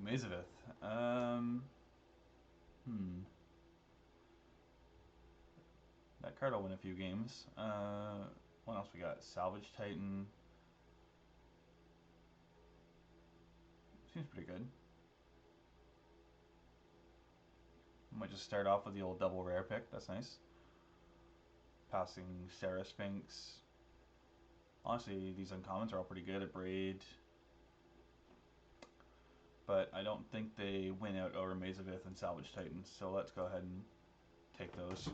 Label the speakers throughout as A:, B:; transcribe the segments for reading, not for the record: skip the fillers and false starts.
A: Mazavith. Hmm. That card will win a few games. What else we got? Salvage Titan. Seems pretty good. Might just start off with the old double rare pick. That's nice. Passing Sarah Sphinx. Honestly, these uncommons are all pretty good at Braid. But I don't think they win out over Mazavith and Salvage Titans. So let's go ahead and take those.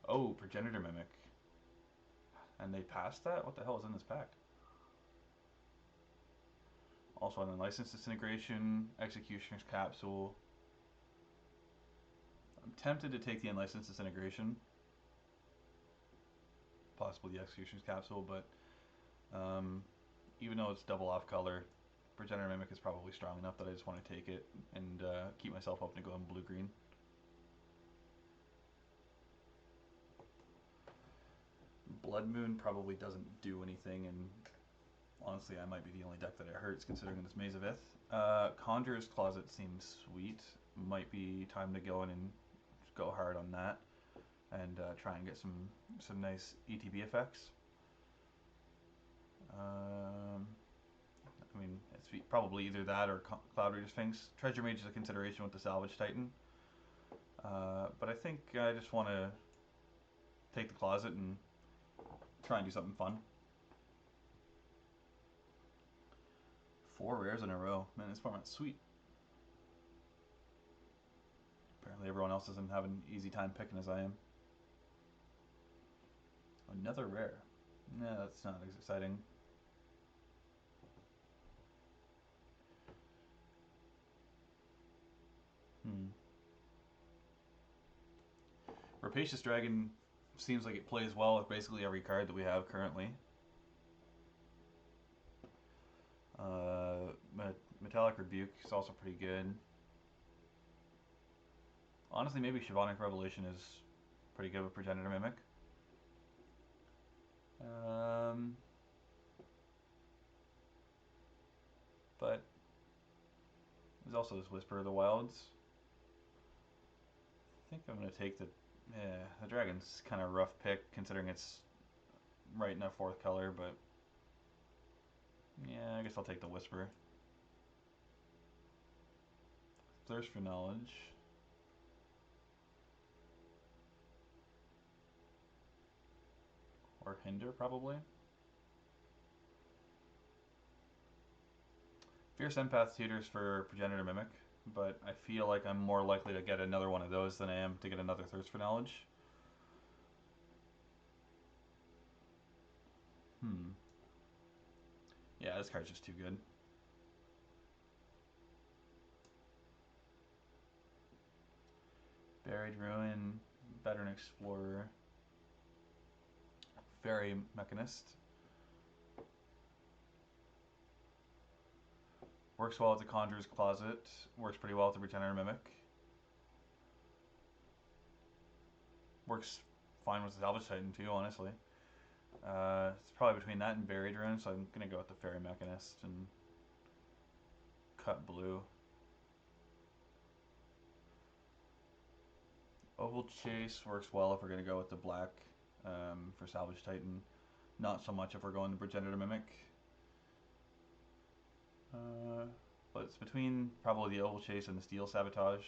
A: Oh, Progenitor Mimic. And they passed that? What the hell is in this pack? Also, an Unlicensed Disintegration, Executioner's Capsule. I'm tempted to take the Unlicensed Disintegration. Possibly the Executioner's Capsule, but even though it's double off color, Progenitor Mimic is probably strong enough that I just want to take it and keep myself up to go in blue-green. Blood Moon probably doesn't do anything, and honestly, I might be the only deck that it hurts considering it's Mazavith. Conjurer's Closet seems sweet. Might be time to go in and go hard on that and try and get some nice ETB effects. I mean, it's probably either that or Cloud Reader Sphinx. Treasure Mage is a consideration with the Salvage Titan. But I think I just want to take the Closet and try and do something fun. 4 rares in a row. Man, this format's sweet. Apparently everyone else isn't having an easy time picking as I am. Another rare. Nah, that's not as exciting. Rapacious Dragon seems like it plays well with basically every card that we have currently. Metallic Rebuke is also pretty good. Honestly, maybe Shavonic Revelation is pretty good with Progenitor Mimic. But there's also this Whisper of the Wilds. I think I'm going to take the Dragon's kind of rough pick considering it's right in that 4th color, but yeah, I guess I'll take the Whisper. Thirst for Knowledge. Or Hinder, probably. Fierce Empath Tutors for Progenitor Mimic, but I feel like I'm more likely to get another one of those than I am to get another Thirst for Knowledge. Yeah, this card's just too good. Buried Ruin, Veteran Explorer, Fairy Mechanist. Works well with the Conjurer's Closet. Works pretty well with the Progenitor Mimic. Works fine with the Salvage Titan too, honestly. It's probably between that and Buried Ruin, so I'm going to go with the Fairy Mechanist and cut blue. Oval Chase works well if we're going to go with the black for Salvage Titan. Not so much if we're going the Progenitor Mimic. But it's between probably the Oval Chase and the Steel Sabotage.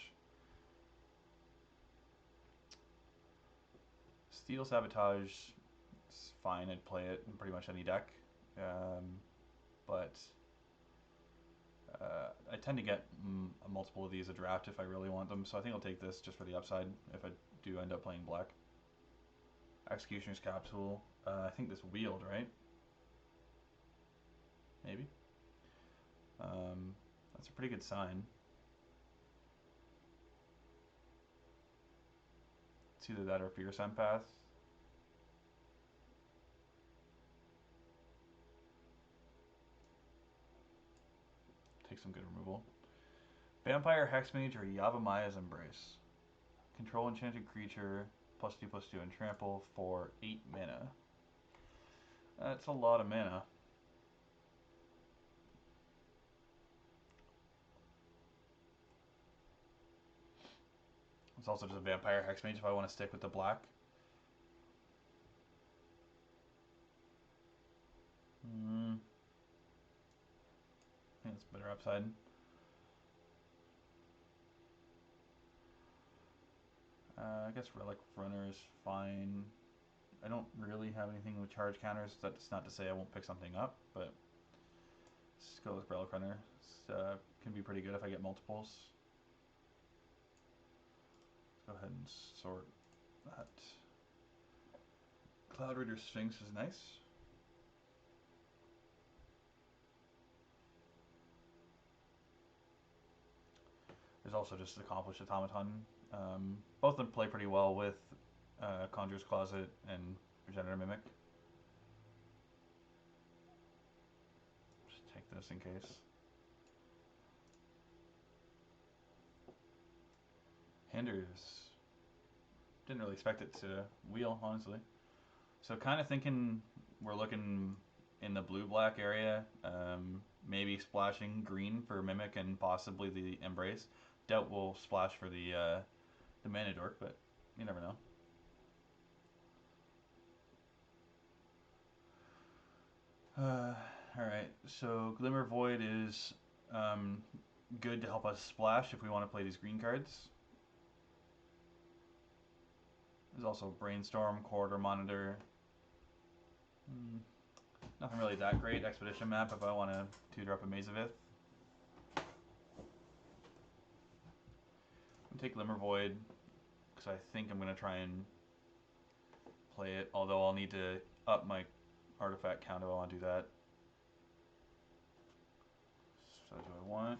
A: Steel Sabotage is fine, I'd play it in pretty much any deck. But I tend to get multiple of these a draft if I really want them, so I think I'll take this just for the upside if I do end up playing black. Executioner's Capsule. I think this Wield, right? Maybe. That's a pretty good sign. It's either that or Fierce Empath. Take some good removal. Vampire, Hexmage, or Yavamaya's Embrace. Control enchanted creature, +2/+2 and trample for 8 mana. That's a lot of mana. It's also just a vampire hexmage if I want to stick with the black. I think it's better upside. I guess Relic Runner is fine. I don't really have anything with charge counters. That's not to say I won't pick something up, but let's go with Relic Runner. Can be pretty good if I get multiples. Let's go ahead and sort that. Cloud Reader Sphinx is nice. There's also just Accomplished Automaton. Both of them play pretty well with Conjurer's Closet and Progenitor Mimic. Just take this in case. Hinders. Didn't really expect it to wheel, honestly. So kind of thinking we're looking in the blue-black area, maybe splashing green for Mimic and possibly the Embrace. Doubt we'll splash for the Mana Dork, but you never know. Alright, so Glimmer Void is good to help us splash if we want to play these green cards. There's also Brainstorm, Corridor Monitor. Nothing really that great. Expedition Map if I want to tutor up a Maze of Ith. I'm gonna take Glimmer Void because I think I'm gonna try and play it. Although I'll need to up my artifact count if I want to do that. So do I want?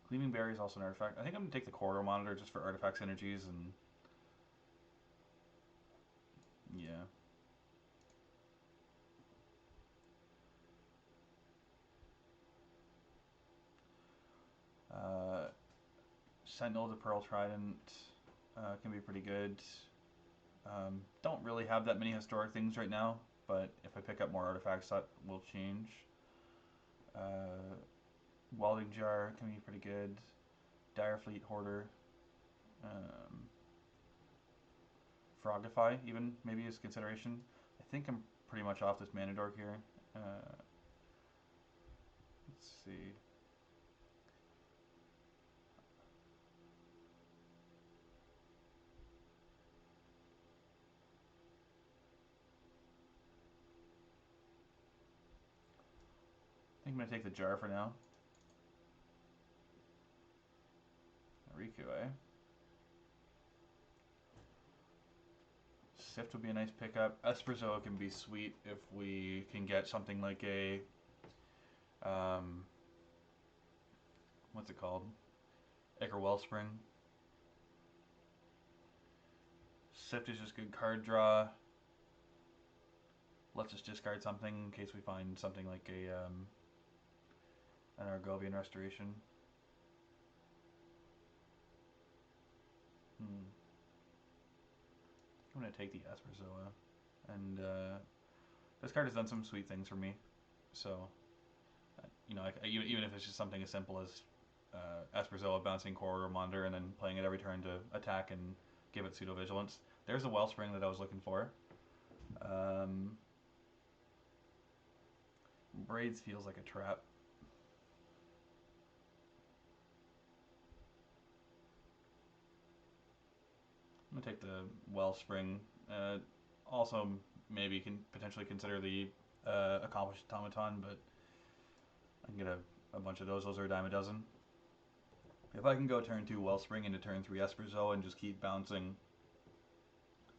A: Gleaming Berry is also an artifact. I think I'm gonna take the Corridor Monitor just for artifact synergies and yeah. Sentinel to Pearl Trident can be pretty good. Don't really have that many historic things right now, but if I pick up more artifacts, that will change. Welding Jar can be pretty good. Direfleet Hoarder. Frogify, even, maybe is consideration. I think I'm pretty much off this Mana Dork here. Let's see. I think I'm going to take the jar for now. Riku, eh? Sift would be a nice pickup. Esperzoa can be sweet if we can get something like a... what's it called? Ichor Wellspring. Sift is just good card draw. Let's just discard something in case we find something like a an Argovian Restoration. I'm going to take the Esperzoa. And this card has done some sweet things for me. So, you know, even if it's just something as simple as Esperzoa bouncing Corridor Monitor and then playing it every turn to attack and give it Pseudo Vigilance. There's the Wellspring that I was looking for. Braids feels like a trap. I'm going to take the Wellspring. Also, maybe can potentially consider the Accomplished Automaton, but I can get a bunch of those. Those are a dime a dozen. If I can go turn 2 Wellspring into turn 3 Esperzoa and just keep bouncing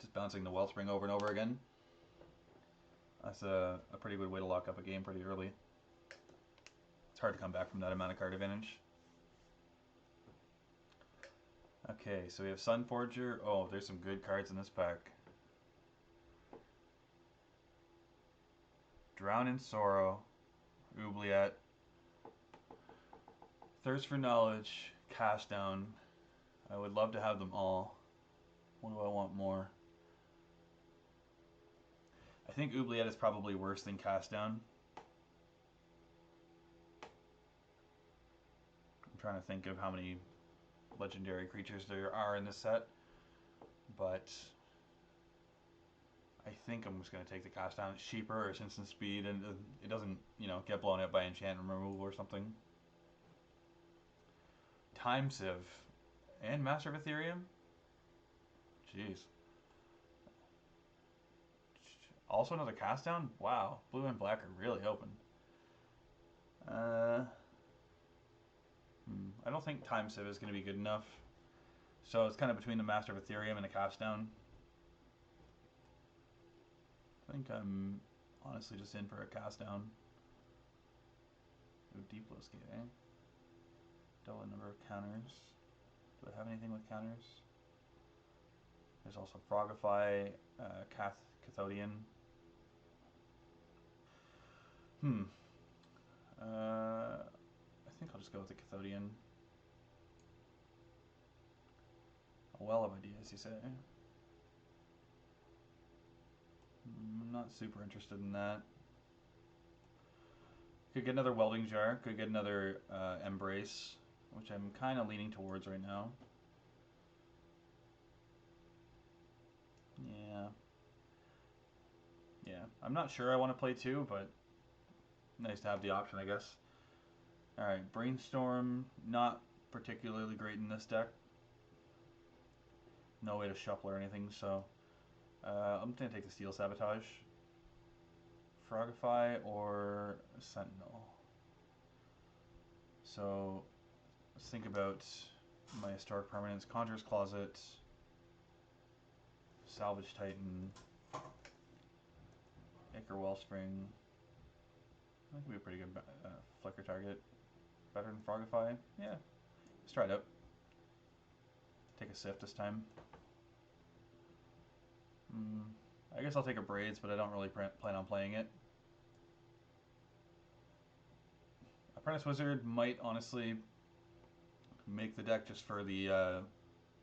A: the Wellspring over and over again, that's a pretty good way to lock up a game pretty early. It's hard to come back from that amount of card advantage. Okay, so we have Sunforger. Oh, there's some good cards in this pack. Drown in Sorrow, Oubliette, Thirst for Knowledge, Cast Down. I would love to have them all. What do I want more? I think Oubliette is probably worse than Cast Down. I'm trying to think of how many legendary creatures there are in this set, but I think I'm just going to take the cast down. It's cheaper, it's instant speed, and it doesn't, get blown out by enchantment removal or something. Time Sieve and Master of Ethereum? Jeez. Also another cast down? Wow, blue and black are really open. I don't think Time Sieve is going to be good enough. So it's kind of between the Master of Ethereum and a cast down. I think I'm honestly just in for a cast down. Ooh, Deep Low Skate, eh? Double the number of counters. Do I have anything with counters? There's also Frogify, Cathodian. I think I'll just go with the Cathodian. A well of ideas, you say? I'm not super interested in that. Could get another Welding Jar. Could get another Embrace, which I'm kind of leaning towards right now. Yeah. I'm not sure I want to play two, but nice to have the option, I guess. Alright, Brainstorm, not particularly great in this deck. No way to shuffle or anything, so I'm going to take the Steel Sabotage. Frogify or Sentinel. So let's think about my historic permanents. Conjurer's Closet, Salvage Titan, Ichor Wellspring. That could be a pretty good flicker target. Better than Frogify? Yeah. Let's try it out. Take a Sift this time. I guess I'll take a Braids, but I don't really plan on playing it. Apprentice Wizard might honestly make the deck just for the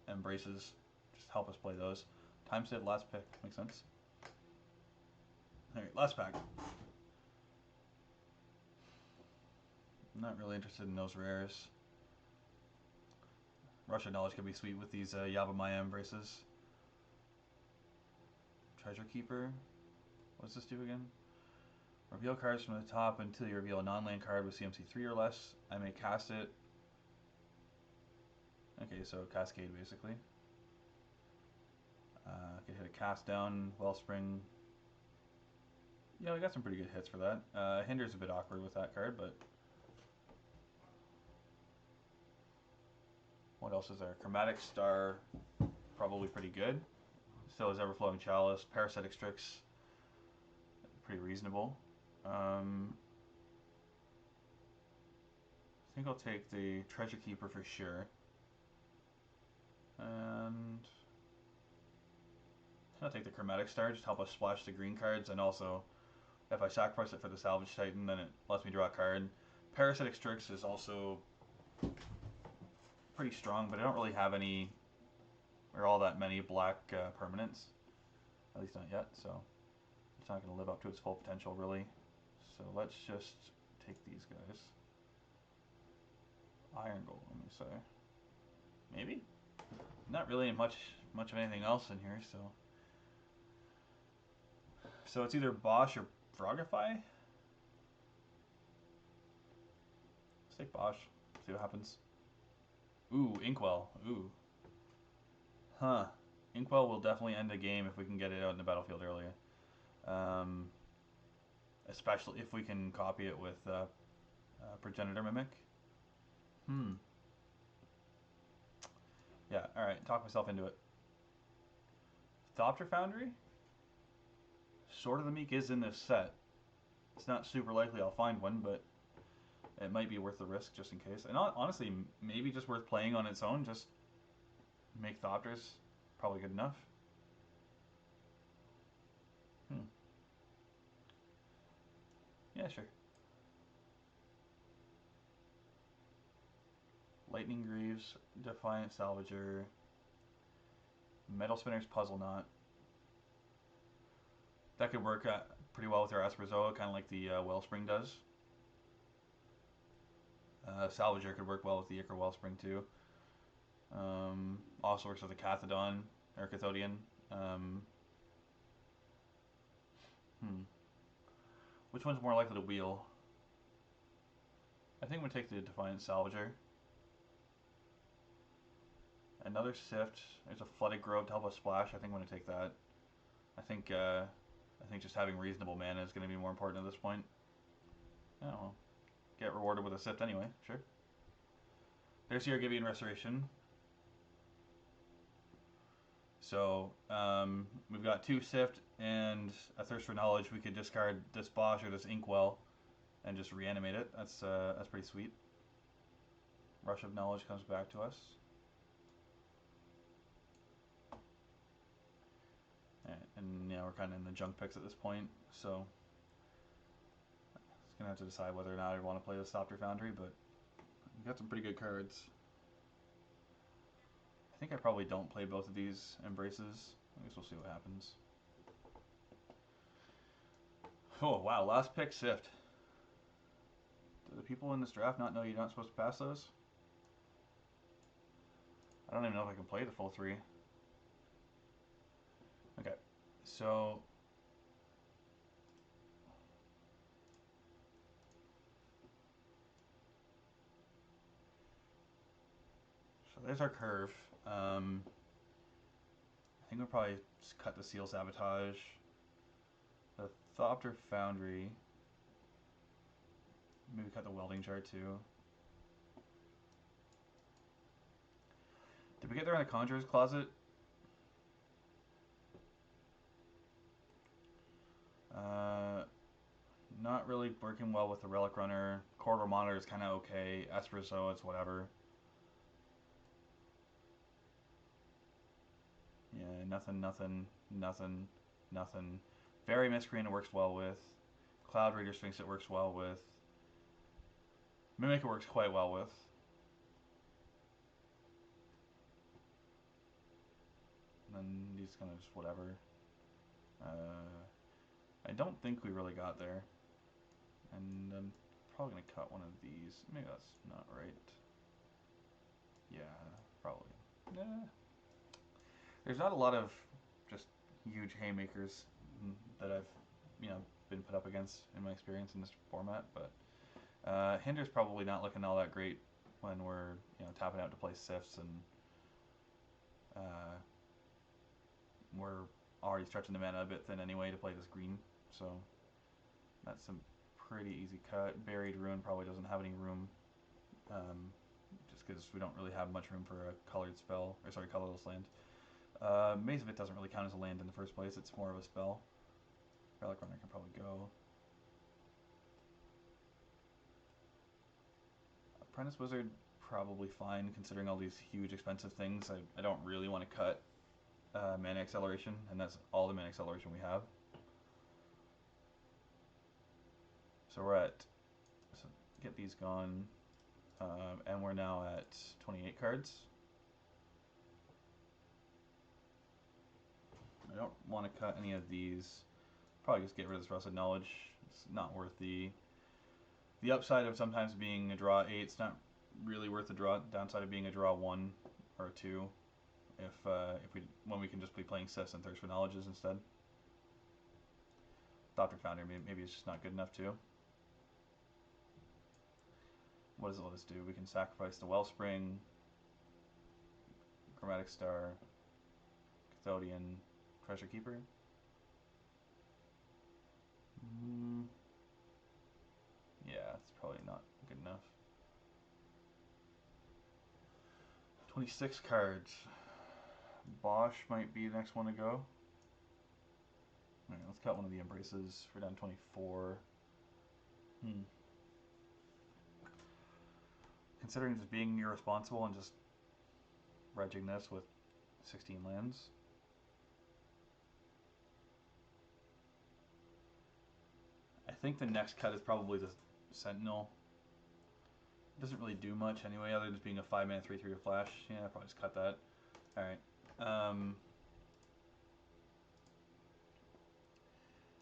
A: Embraces. Just help us play those. Time Sieve, last pick. Makes sense. Alright, last pack. I'm not really interested in those rares. Russian Knowledge could be sweet with these Yavimaya Embraces. Treasure Keeper. What does this do again? Reveal cards from the top until you reveal a non-land card with CMC 3 or less. I may cast it. Okay, so Cascade basically. Could hit a cast down, Wellspring. Yeah, we got some pretty good hits for that. Hinder's a bit awkward with that card, but... What else is there? Chromatic Star, probably pretty good. So is Everflowing Chalice. Parasitic Strix, pretty reasonable. I think I'll take the Treasure Keeper for sure. And I'll take the Chromatic Star, just help us splash the green cards, and also if I sacrifice it for the Salvage Titan, then it lets me draw a card. Parasitic Strix is also pretty strong, but I don't really have any or all that many black permanents, at least not yet, so it's not going to live up to its full potential really. So let's just take these guys. Iron Golem, let me say. Maybe? Not really much of anything else in here, so... So it's either Bosch or Frogify? Let's take Bosch, see what happens. Ooh, Inkwell, ooh. Huh. Inkwell will definitely end the game if we can get it out in the battlefield earlier. Especially if we can copy it with Progenitor Mimic. Yeah, alright, talk myself into it. Thopter Foundry? Sword of the Meek is in this set. It's not super likely I'll find one, but it might be worth the risk just in case. And honestly, maybe just worth playing on its own, just make Thopters probably good enough. Yeah, sure. Lightning Greaves, Defiant Salvager, Metal Spinner's Puzzle Knot. That could work pretty well with our Asperzoa, kind of like the Wellspring does. Salvager could work well with the Ichor Wellspring too. Also works with a Cathedon or Cathodian. Um, hmm. Which one's more likely to wheel? I think I'm gonna take the Defiant Salvager. Another Sift. There's a Flooded Grove to help us splash. I think I'm gonna take that. I think just having reasonable mana is gonna be more important at this point. Oh well. Get rewarded with a Sift anyway. Sure. There's your Gibeon Restoration. So we've got 2 Sift and a Thirst for Knowledge. We could discard this Bosch or this Inkwell and just reanimate it. That's pretty sweet. Rush of Knowledge comes back to us. And yeah, we're kind of in the junk picks at this point, so it's gonna have to decide whether or not I want to play the Thopter Foundry, but we got some pretty good cards. I think I probably don't play both of these Embraces. I guess we'll see what happens. Oh wow, last pick Sift. Do the people in this draft not know you're not supposed to pass those? I don't even know if I can play the full 3. Okay, so there's our curve. I think we'll probably just cut the Seal Sabotage. The Thopter Foundry. Maybe cut the Welding Chart too. Did we get there in the Conjurer's Closet? Not really working well with the Relic Runner. Corridor Monitor is kind of okay. Espresso, it's whatever. Yeah, nothing. Very Miscreant it works well with. Cloud Raider Sphinx it works well with. Mimic it works quite well with. And then these kind of just whatever. I don't think we really got there. And I'm probably going to cut one of these. Maybe that's not right. Yeah, probably. Yeah. There's not a lot of just huge haymakers that I've, been put up against in my experience in this format, but Hinder's probably not looking all that great when we're, tapping out to play Sifts and we're already stretching the mana a bit thin anyway to play this green, so that's some pretty easy cut. Buried Ruin probably doesn't have any room, just because we don't really have much room for a colored spell, or sorry, colorless land. Maze of It doesn't really count as a land in the first place, it's more of a spell. Relic Runner can probably go. Apprentice Wizard, probably fine considering all these huge expensive things. I don't really want to cut mana acceleration, and that's all the mana acceleration we have. So we're at, so get these gone, and we're now at 28 cards. I don't want to cut any of these. Probably just get rid of this Rusted Knowledge. It's not worth the upside of sometimes being a draw 8. It's not really worth the downside of being a draw 1 or a 2 when we can just be playing Sifts and Thirst for Knowledges instead. Thopter Foundry, maybe it's just not good enough too. What does it let us do? We can sacrifice the Wellspring, Chromatic Star, Cathodian, Treasure Keeper. Yeah, it's probably not good enough. 26 cards. Bosch might be the next one to go. Alright, let's cut one of the Embraces. We're down 24. Considering just being irresponsible and just regging this with 16 lands. I think the next cut is probably the Sentinel. It doesn't really do much anyway, other than just being a 5-mana 3/3 with flash. Yeah, I'll probably just cut that. Alright.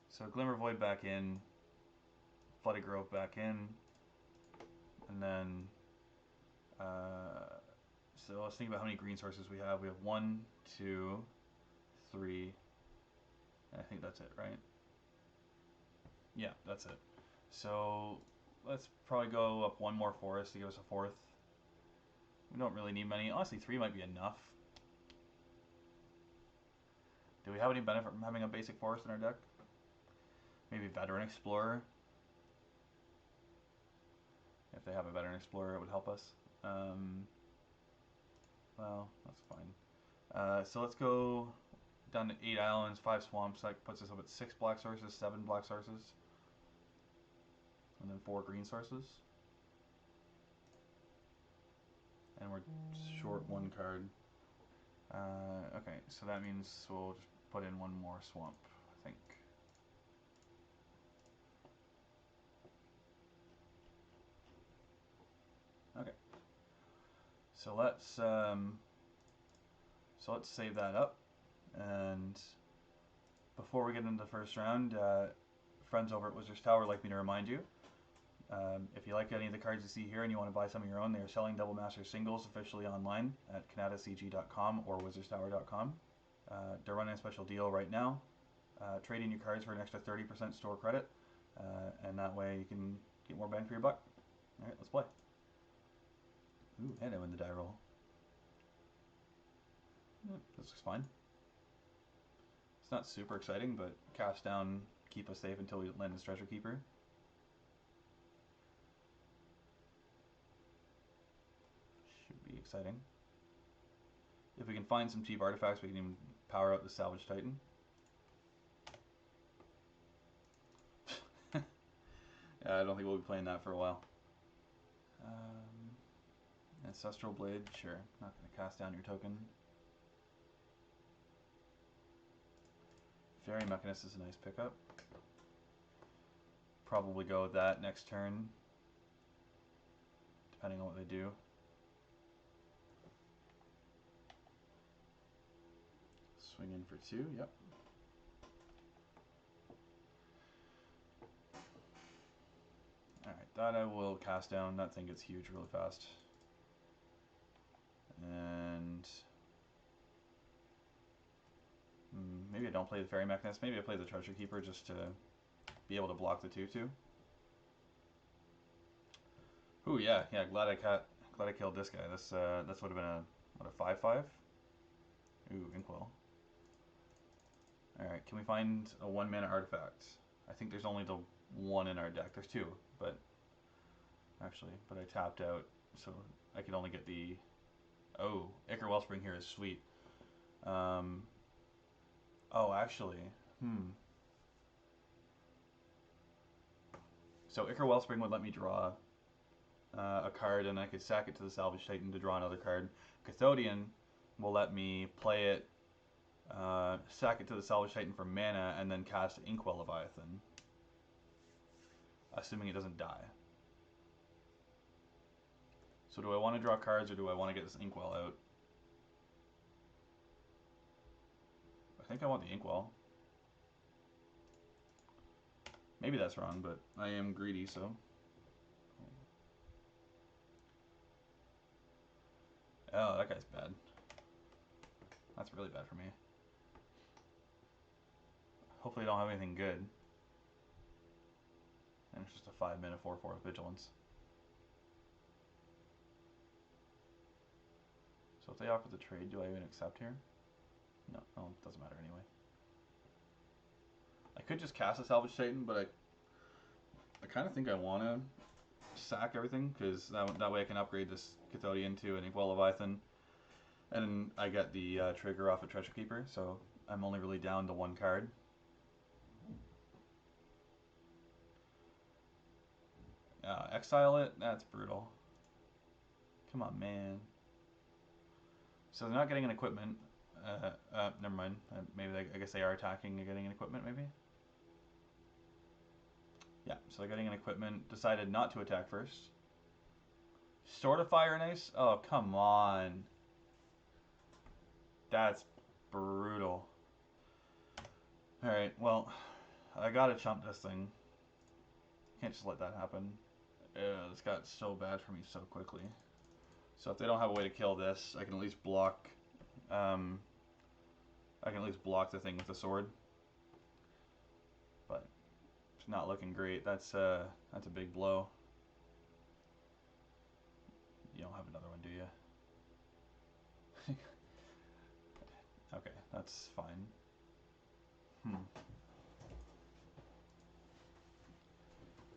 A: So Glimmer Void back in, Flooded Grove back in, and then So let's think about how many green sources we have. We have 1, 2, 3. I think that's it, right? Yeah, that's it. So let's probably go up one more forest to give us a fourth. We don't really need many. Honestly, 3 might be enough. Do we have any benefit from having a basic forest in our deck? Maybe Veteran Explorer. If they have a Veteran Explorer, it would help us. Well, that's fine. So let's go down to 8 islands, 5 swamps. That puts us up at 6 black sources, 7 black sources, and then 4 green sources. And we're short 1 card. Okay, so that means we'll just put in 1 more swamp, I think. Okay. So let's save that up, and before we get into the first round, friends over at Wizard's Tower would like me to remind you, if you like any of the cards you see here and you want to buy some of your own, they are selling Double Master singles officially online at kanatacg.com or wizardstower.com. They're running a special deal right now. Trade in your cards for an extra 30% store credit, and that way you can get more bang for your buck. Alright, let's play. Ooh, and I win the die roll. This looks fine. It's not super exciting, but cast down, keep us safe until we land this Treasure Keeper. Should be exciting. If we can find some cheap artifacts, we can even power out the Salvage Titan. Yeah, I don't think we'll be playing that for a while. Ancestral Blade, sure. Not going to cast down your token. Fairy Mechanist is a nice pickup. Probably go with that next turn, depending on what they do. Swing in for 2, yep. Alright, that I will cast down. That thing gets huge really fast. And maybe I don't play the Fairy Mechanist. Maybe I play the Treasure Keeper just to be able to block the 2/2. Ooh, yeah, glad I killed this guy. This would have been a 5/5. Ooh, Inkwell. Alright, can we find a 1-mana artifact? I think there's only the 1 in our deck. There's 2, but I tapped out, so I can only get the... Oh, Ichor Wellspring here is sweet. Oh, actually, So Ichor Wellspring would let me draw a card, and I could sack it to the Salvage Titan to draw another card. Cathodian will let me play it, sack it to the Salvage Titan for mana, and then cast Inkwell Leviathan, assuming it doesn't die. So do I want to draw cards, or do I want to get this Inkwell out? I think I want the Inkwell. Maybe that's wrong, but I am greedy, so... Oh, that guy's bad. That's really bad for me. Hopefully I don't have anything good. And it's just a 5-mana 4/4 Vigilance. So if they offer the trade, do I even accept here? No, it doesn't matter anyway. I could just cast a Salvage Titan, but I kind of think I want to sack everything, because that way I can upgrade this Cathodian to an Inkwell Leviathan, and I get the trigger off a Treasure Keeper, so I'm only really down to 1 card. Exile it? That's brutal. Come on, man. So they're not getting an equipment. Never mind. I guess they are attacking and getting an equipment, maybe? Yeah, so they're getting an equipment. Decided not to attack first. Sword of Fire and Ice? Oh, come on. That's brutal. Alright, well, I gotta chump this thing. Can't just let that happen. This got so bad for me so quickly. So if they don't have a way to kill this, I can at least block. I can at least block the thing with the sword. But it's not looking great. That's a big blow. You don't have another one, do you? Okay, that's fine.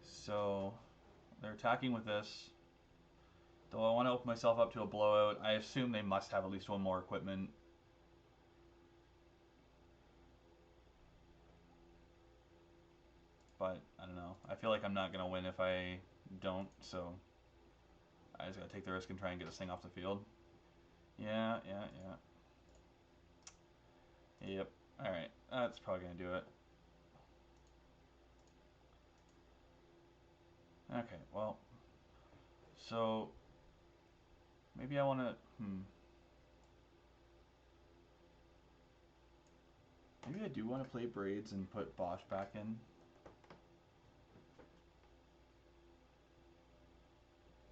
A: So they're attacking with this. Do I want to open myself up to a blowout? I assume they must have at least one more equipment. But I don't know. I feel like I'm not going to win if I don't, so I just got to take the risk and try and get this thing off the field. Yeah. Yep. Alright, that's probably going to do it. Okay, well, so maybe I want to, maybe I do want to play Braids and put Bosch back in.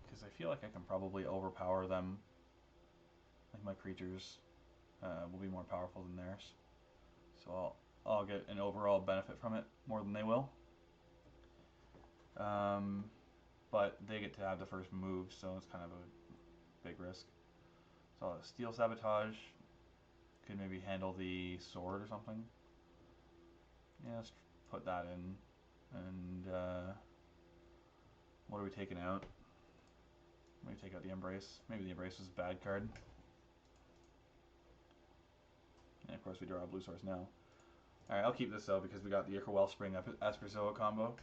A: Because I feel like I can probably overpower them. Like my creatures will be more powerful than theirs. So I'll get an overall benefit from it more than they will. But they get to have the first move, so it's kind of a big risk. So Steel Sabotage could maybe handle the sword or something. Yeah, let's put that in. And what are we taking out? Maybe take out the Embrace. Maybe the Embrace was a bad card. And of course we draw a blue source now. Alright, I'll keep this though because we got the Ichor Wellspring Asperzoa combo.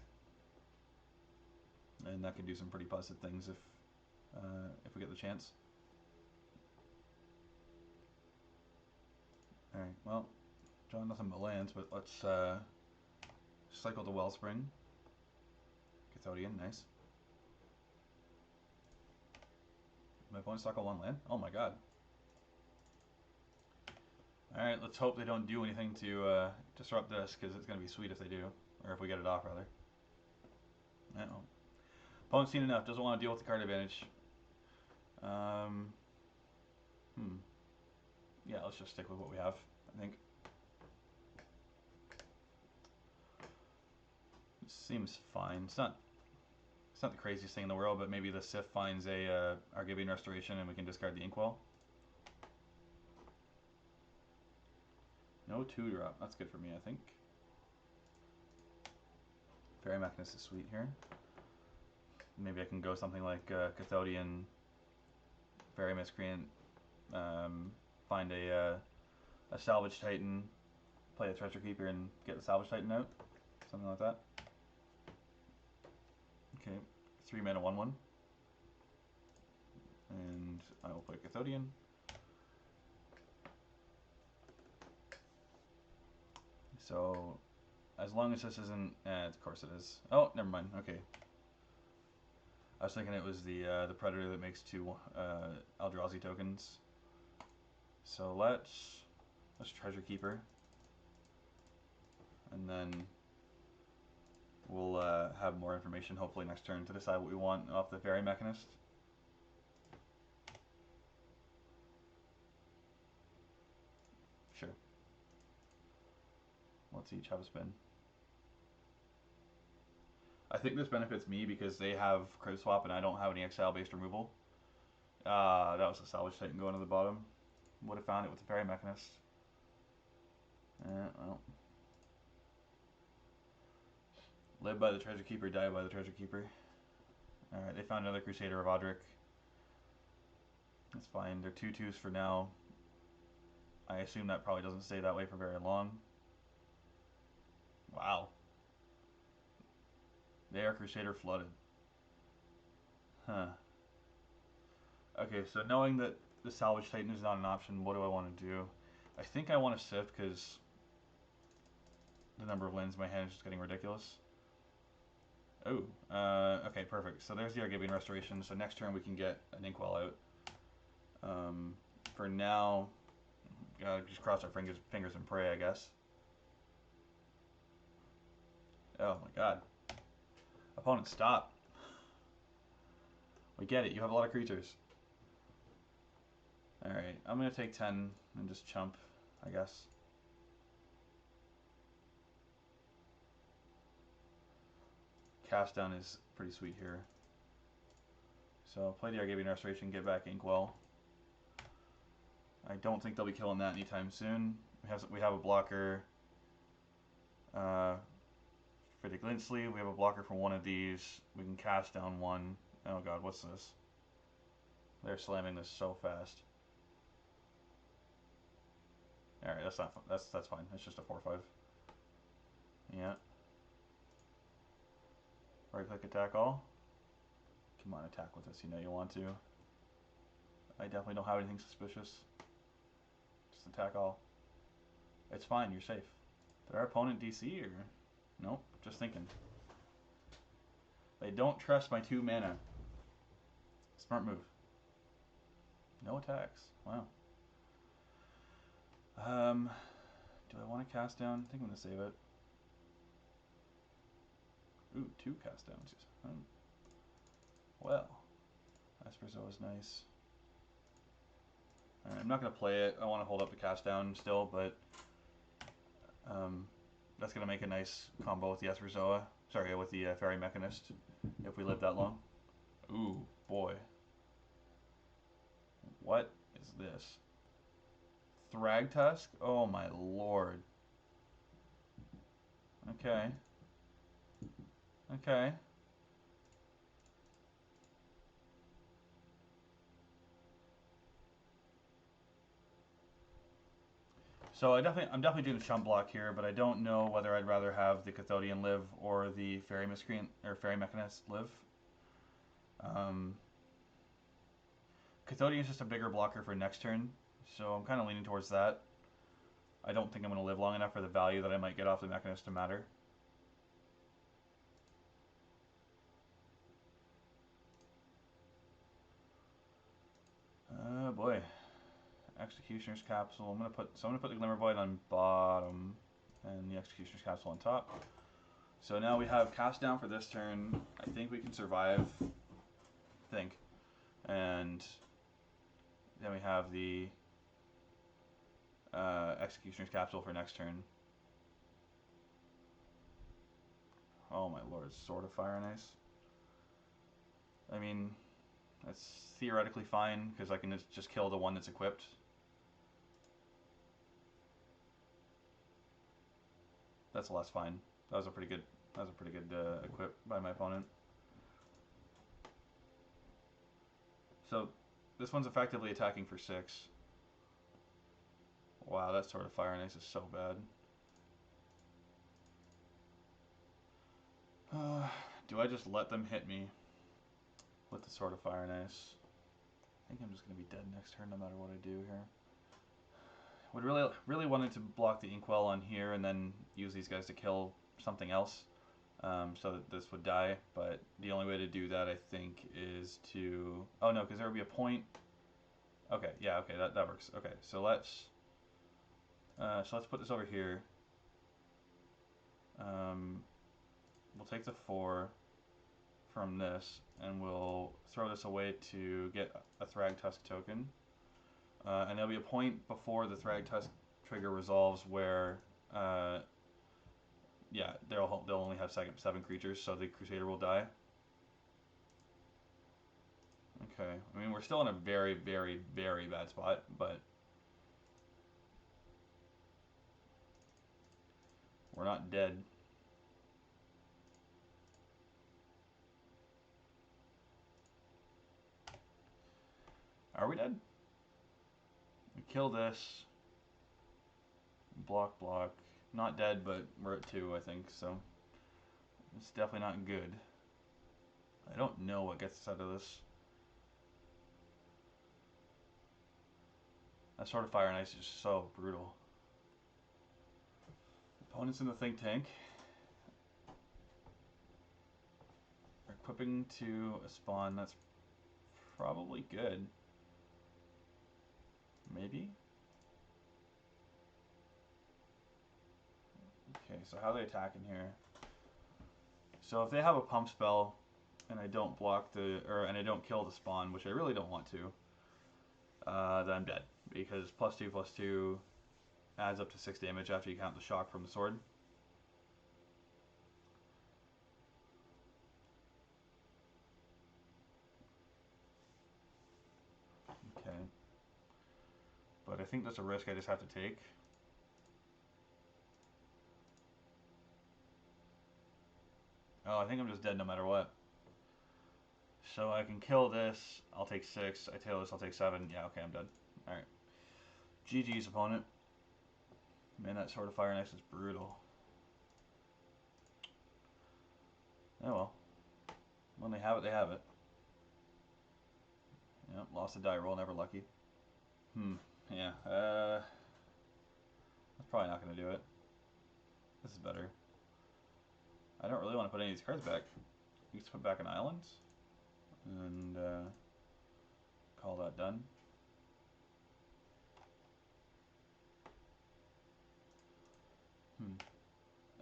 A: And that can do some pretty busted things if we get the chance. Alright, well, drawing nothing but lands, but let's cycle the Wellspring. Cathodian, nice. My opponent cycle one land? Oh my god. Alright, let's hope they don't do anything to disrupt this, because it's going to be sweet if they do. Or if we get it off, rather. Uh-oh. Opponent's seen enough, doesn't want to deal with the card advantage. Yeah, let's just stick with what we have, I think. It seems fine. It's not the craziest thing in the world, but maybe the Sif finds a Argivian Restoration and we can discard the Inkwell. No 2-drop. That's good for me, I think. Fairy Mechanist is sweet here. Maybe I can go something like Cathodian, Fairy Miscreant, find a Salvage Titan, play a Treasure Keeper and get the Salvage Titan out. Something like that. Okay, 3 mana 1/1. And I will play Cathodian. So, as long as this isn't, of course it is. Oh, never mind. Okay. I was thinking it was the Predator that makes 2 Eldrazi tokens. So let's Treasure Keeper, and then we'll have more information hopefully next turn to decide what we want off the Fairy Mechanist. Sure. Let's each have a spin. I think this benefits me because they have Crib Swap and I don't have any exile-based removal. That was a Salvage Titan going to the bottom. Would have found it with the Fairy Mechanist. Well. Live by the Treasure Keeper, die by the Treasure Keeper. Alright, they found another Crusader of Odric. That's fine. They're 2/2s for now. I assume that probably doesn't stay that way for very long. Wow. They are Crusader flooded. Huh. Okay, so knowing that the Salvage Titan is not an option, what do I want to do? I think I want to sift because the number of lands in my hand is just getting ridiculous. Oh, okay, perfect. So there's the Argivian Restoration. So next turn we can get an Inkwell out. For now, just cross our fingers and pray, I guess. Oh my god. Opponent, stop. We get it. You have a lot of creatures. Alright, I'm going to take 10 and just chump, I guess. Cast down is pretty sweet here. So play the Argabian Restoration, get back Inkwell. I don't think they'll be killing that anytime soon. We have a blocker for the Glint Sleeve. We have a blocker for one of these. We can cast down one. Oh god, what's this? They're slamming this so fast. Alright, that's not fun. That's fine. It's just a 4/5. Yeah. Right click attack all. Come on, attack with us. You know you want to. I definitely don't have anything suspicious. Just attack all. It's fine, you're safe. Did our opponent DC or? Nope, just thinking. They don't trust my 2 mana. Smart move. No attacks. Wow. Do I want to cast down? I think I'm going to save it. Ooh, 2 cast downs. Well, Espresso is nice. Alright, I'm not going to play it. I want to hold up the cast down still, but that's going to make a nice combo with the Espresso. Sorry, with the Fairy Mechanist, if we live that long. Ooh, boy. What is this? Thragtusk? Oh my lord. Okay. Okay. So I'm definitely doing the chump block here, but I don't know whether I'd rather have the Cathodian live or the Fairy Miscreant or Fairy Mechanist live. Cathodian is just a bigger blocker for next turn, so I'm kind of leaning towards that. I don't think I'm going to live long enough for the value that I might get off the Mechanist to matter. Oh boy. Executioner's Capsule. I'm gonna put the Glimmerblade on bottom and the Executioner's Capsule on top. So now we have cast down for this turn. I think we can survive. And then we have the Executioner's Capsule for next turn. Oh my lord, Sword of Fire and Ice. I mean, that's theoretically fine because I can just kill the one that's equipped. That's less fine. That was a pretty good equip by my opponent. So this one's effectively attacking for 6. Wow, that Sword of Fire and Ice is so bad. Do I just let them hit me with the Sword of Fire and Ice? I think I'm just going to be dead next turn no matter what I do here. Would really wanted to block the Inkwell on here and then use these guys to kill something else so that this would die, but the only way to do that I think is to... Oh no, because there would be a point... Okay, yeah, okay, that works. Okay, so let's put this over here. We'll take the 4 from this and we'll throw this away to get a Thragtusk token. And there'll be a point before the Thragtusk trigger resolves where, yeah, they'll only have 7 creatures, so the Crusader will die. Okay, I mean we're still in a very, very, very bad spot, but we're not dead. Are we dead? We kill this. Block, block. Not dead, but we're at 2, I think, so it's definitely not good. I don't know what gets us out of this. That Sword of Fire and Ice is so brutal. Opponents in the think tank are equipping to a spawn that's probably good. Maybe? Okay, so how are they attacking here? So if they have a pump spell and I don't block and I don't kill the spawn, which I really don't want to, then I'm dead. Because +2/+2 adds up to 6 damage after you count the shock from the sword. Okay. But I think that's a risk I just have to take. Oh, I think I'm just dead no matter what. So I can kill this, I'll take 6. I tail this, I'll take 7. Yeah, okay, I'm dead. Alright. GG's, opponent. Man, that Sword of Fire Next is brutal. Oh well. When they have it, they have it. Yep, lost a die roll, never lucky. Yeah. That's probably not going to do it. This is better. I don't really want to put any of these cards back. You just put back an island. And call that done.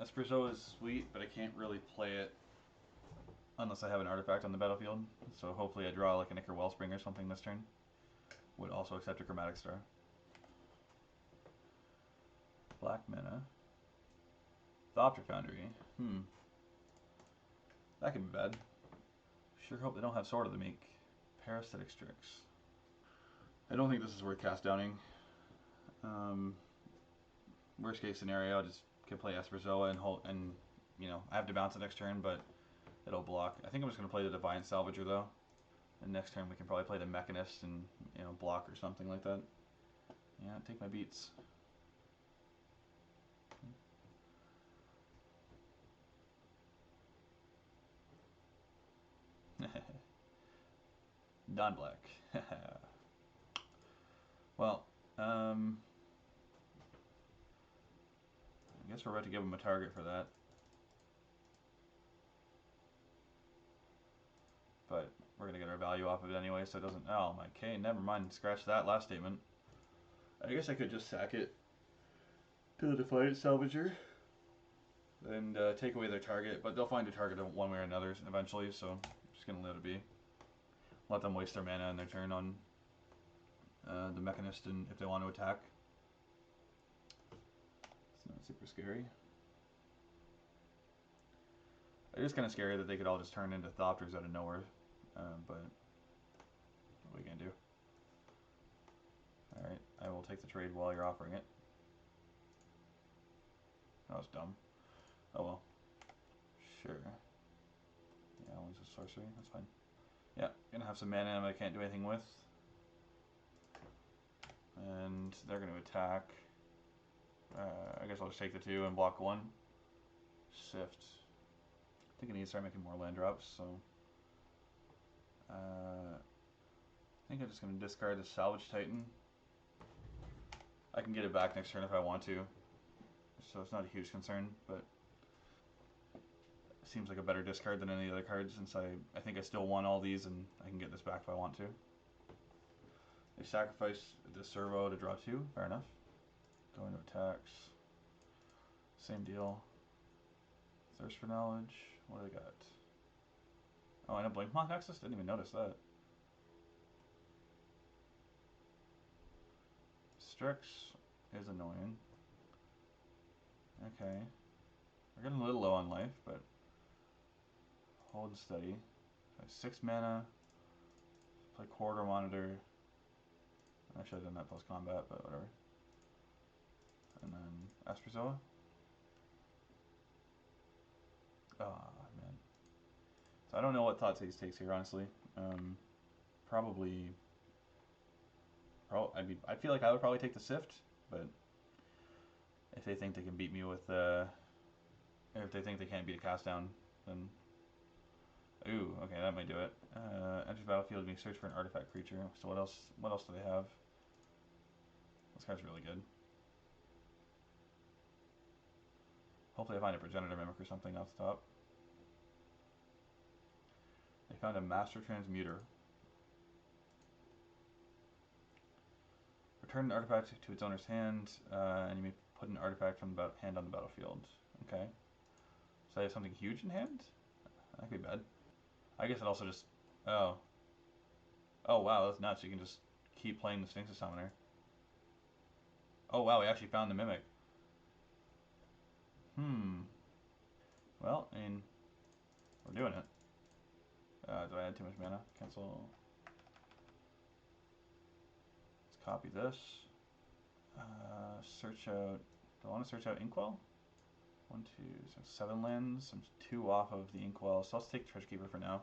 A: Espresso is sweet, but I can't really play it unless I have an artifact on the battlefield. So hopefully I draw like an Ichor Wellspring or something this turn. Would also accept a Chromatic Star. Black mana. Thopter Foundry. That could be bad. Sure hope they don't have Sword of the Meek. Parasitic Strix. I don't think this is worth cast downing. Worst case scenario, I just can play Espresso and hold, and you know, I have to bounce it next turn, but it'll block. I think I'm just gonna play the Divine Salvager though, and next turn we can probably play the Mechanist and block or something like that. Yeah, take my beats. Don Black. Well, I guess we're about to give him a target for that. But we're going to get our value off of it anyway, so it doesn't... Oh, my K, never mind. Scratch that last statement. I guess I could just sack it to the Defiant Salvager and take away their target, but they'll find a target one way or another eventually, so I'm just going to let it be. Let them waste their mana and their turn on the Mechanist and if they want to attack. It's not super scary. It is kind of scary that they could all just turn into Thopters out of nowhere, but what are you going to do? Alright, I will take the trade while you're offering it. That was dumb. Oh well. Sure. Yeah, I'll use a sorcery, that's fine. Yeah, gonna have some mana I can't do anything with. And they're gonna attack. I guess I'll just take the 2 and block 1. Sift. I think I need to start making more land drops, so... I think I'm just gonna discard the Salvage Titan. I can get it back next turn if I want to, so it's not a huge concern, but it seems like a better discard than any other cards since I think I still won all these and I can get this back if I want to. They sacrifice the Servo to draw 2, fair enough. Go into attacks. Same deal. Thirst for Knowledge. What do they got? Oh, and a Blink Moth Nexus? Didn't even notice that. Strix is annoying. Okay. We're getting a little low on life, but hold steady. 6 mana. Play Corridor Monitor. I should have done that plus combat, but whatever. And then Asperzoa. Oh, man. So I don't know what Thoughtseize takes here, honestly. Probably... I mean, I feel like I would probably take the Sift, but if they think they can beat me with, if they think they can't beat a cast down, then, ooh, okay, that might do it. Enters battlefield, being search for an artifact creature. So what else? What else do they have? This card's really good. Hopefully, I find a Progenitor Mimic or something off the top. They found a Master Transmuter. Return an artifact to its owner's hand, and you may put an artifact from the hand on the battlefield. Okay. So I have something huge in hand? That could be bad. I guess it also just... Oh. Oh, wow, that's nuts. You can just keep playing the Sphinx Summoner. Oh wow, we actually found the Mimic. Well, I mean, we're doing it. Do I add too much mana? Cancel. Let's copy this. Search out. Do I want to search out Inkwell? 1, 2, so 7 lands. I'm 2 off of the Inkwell, so let's take Treasure Keeper for now.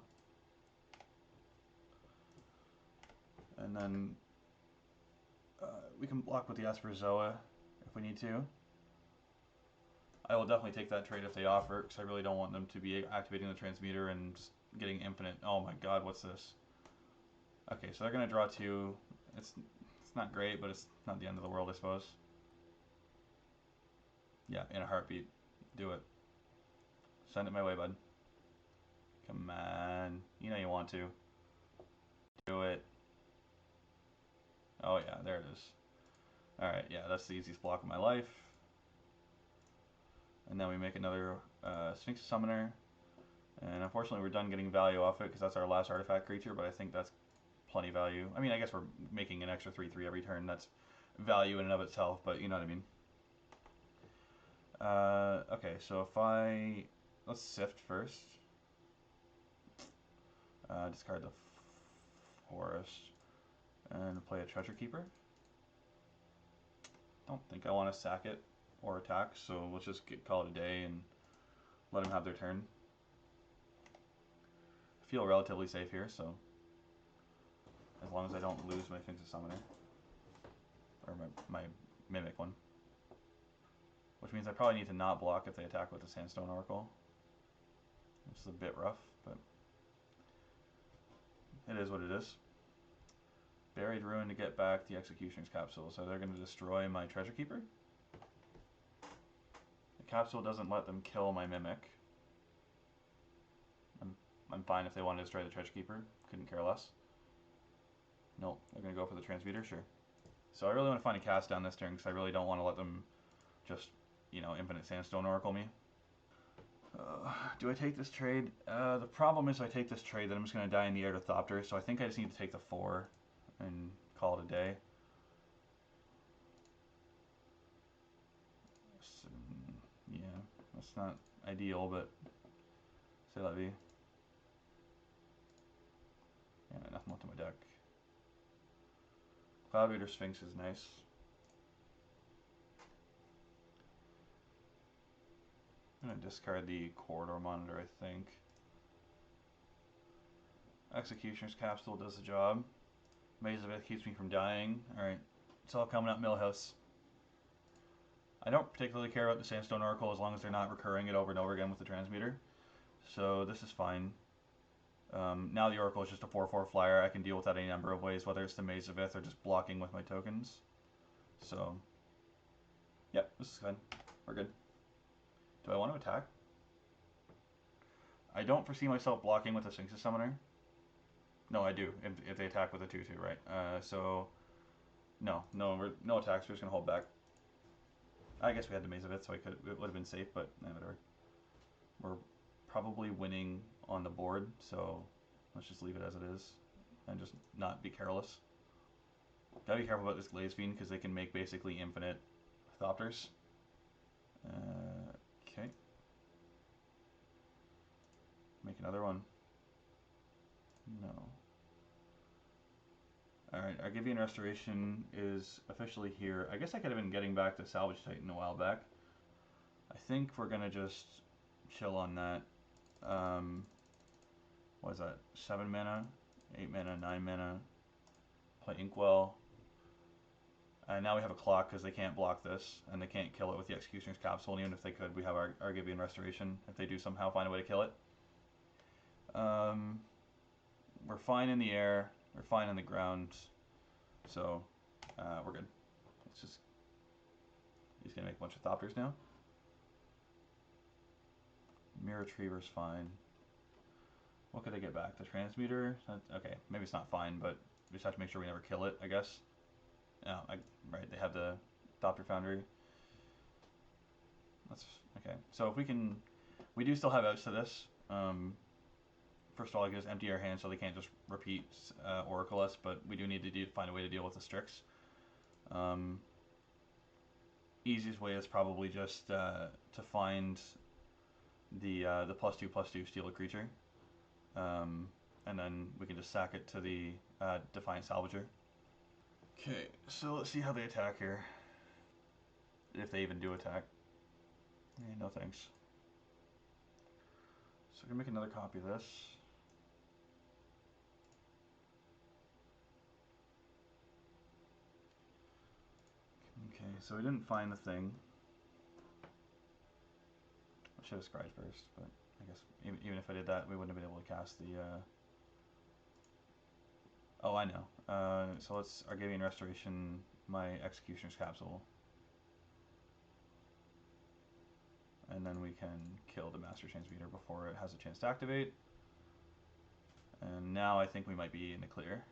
A: And then we can block with the Asperzoa if we need to. I will definitely take that trade if they offer, because I really don't want them to be activating the Transmuter and just getting infinite. Oh my god, what's this? Okay, so they're going to draw 2. It's not great, but it's not the end of the world, I suppose. Yeah, in a heartbeat. Do it. Send it my way, bud. Come on. You know you want to. Do it. Oh yeah, there it is. Alright, yeah, that's the easiest block of my life. And then we make another Sphinx Summoner. And unfortunately we're done getting value off it because that's our last artifact creature, but I think that's plenty value. I mean, I guess we're making an extra 3/3 every turn. That's value in and of itself, but you know what I mean. Okay, so if let's sift first. Discard the forest and play a Treasure Keeper. Don't think I want to sack it or attack, so let's just call it a day and let them have their turn. I feel relatively safe here, so as long as I don't lose my Sphinx Summoner or my Mimic one, which means I probably need to not block if they attack with the Sandstone Oracle, which is a bit rough, but it is what it is. Buried Ruin to get back the Executioner's Capsule, so they're going to destroy my Treasure Keeper. The Capsule doesn't let them kill my Mimic. I'm fine if they want to destroy the Treasure Keeper, couldn't care less. Nope, they're going to go for the Transmuter, sure. So I really want to find a cast down this turn because I really don't want to let them just, you know, infinite Sandstone Oracle me. Do I take this trade? The problem is if I take this trade, then I'm just going to die in the air to Thopter, so I think I just need to take the 4 and call it a day. So, yeah, that's not ideal, but c'est la vie. Yeah, nothing left in my deck. Cloud Reader Sphinx is nice. I'm going to discard the Corridor Monitor, I think. Executioner's Capsule does the job. Maze of It keeps me from dying. Alright, it's all coming up Millhouse. I don't particularly care about the Sandstone Oracle as long as they're not recurring it over and over again with the Transmuter. So this is fine. Now the Oracle is just a 4/4 flyer. I can deal with that any number of ways, whether it's the Maze of Ith or just blocking with my tokens. So, yep, this is good. We're good. Do I want to attack? I don't foresee myself blocking with a Sphinx Summoner. No, I do, if they attack with a 2/2, right? So, no attacks, we're just going to hold back. I guess we had the Maze of Ith, so it would have been safe, but whatever. We're probably winning on the board, so let's just leave it as it is and just not be careless. Gotta be careful about this Glaze Fiend because they can make basically infinite Thopters. Okay. Make another one. No. Alright, Argivian Restoration is officially here. I guess I could have been getting back to Salvage Titan a while back. I think we're gonna just chill on that. What is that? 7 mana, 8 mana, 9 mana. Play Inkwell. And now we have a clock because they can't block this, and they can't kill it with the Executioner's Capsule, and even if they could, we have our Argivian Restoration, if they do somehow find a way to kill it. We're fine in the air, we're fine on the ground, so we're good. It's just, he's going to make a bunch of Thopters now. Mirror Retriever's fine. What could I get back? The Transmuter? Okay, maybe it's not fine, but we just have to make sure we never kill it, I guess. Oh, right, they have the Thopter Foundry. That's okay. So if we do still have outs to this. first of all, I guess empty our hand so they can't just repeat Oracle us, but we do need to find a way to deal with the Strix. Easiest way is probably just to find the +2/+2 steal a creature, and then we can just sack it to the Defiant Salvager. Okay, so let's see how they attack here. If they even do attack. No thanks. So I'm gonna make another copy of this. Okay, so we didn't find the thing. I should have scryed first, but I guess even if I did that, we wouldn't have been able to cast the... Oh, I know. So let's Argavian Restoration my Executioner's Capsule. And then we can kill the Master Transmuter before it has a chance to activate. And now I think we might be in the clear.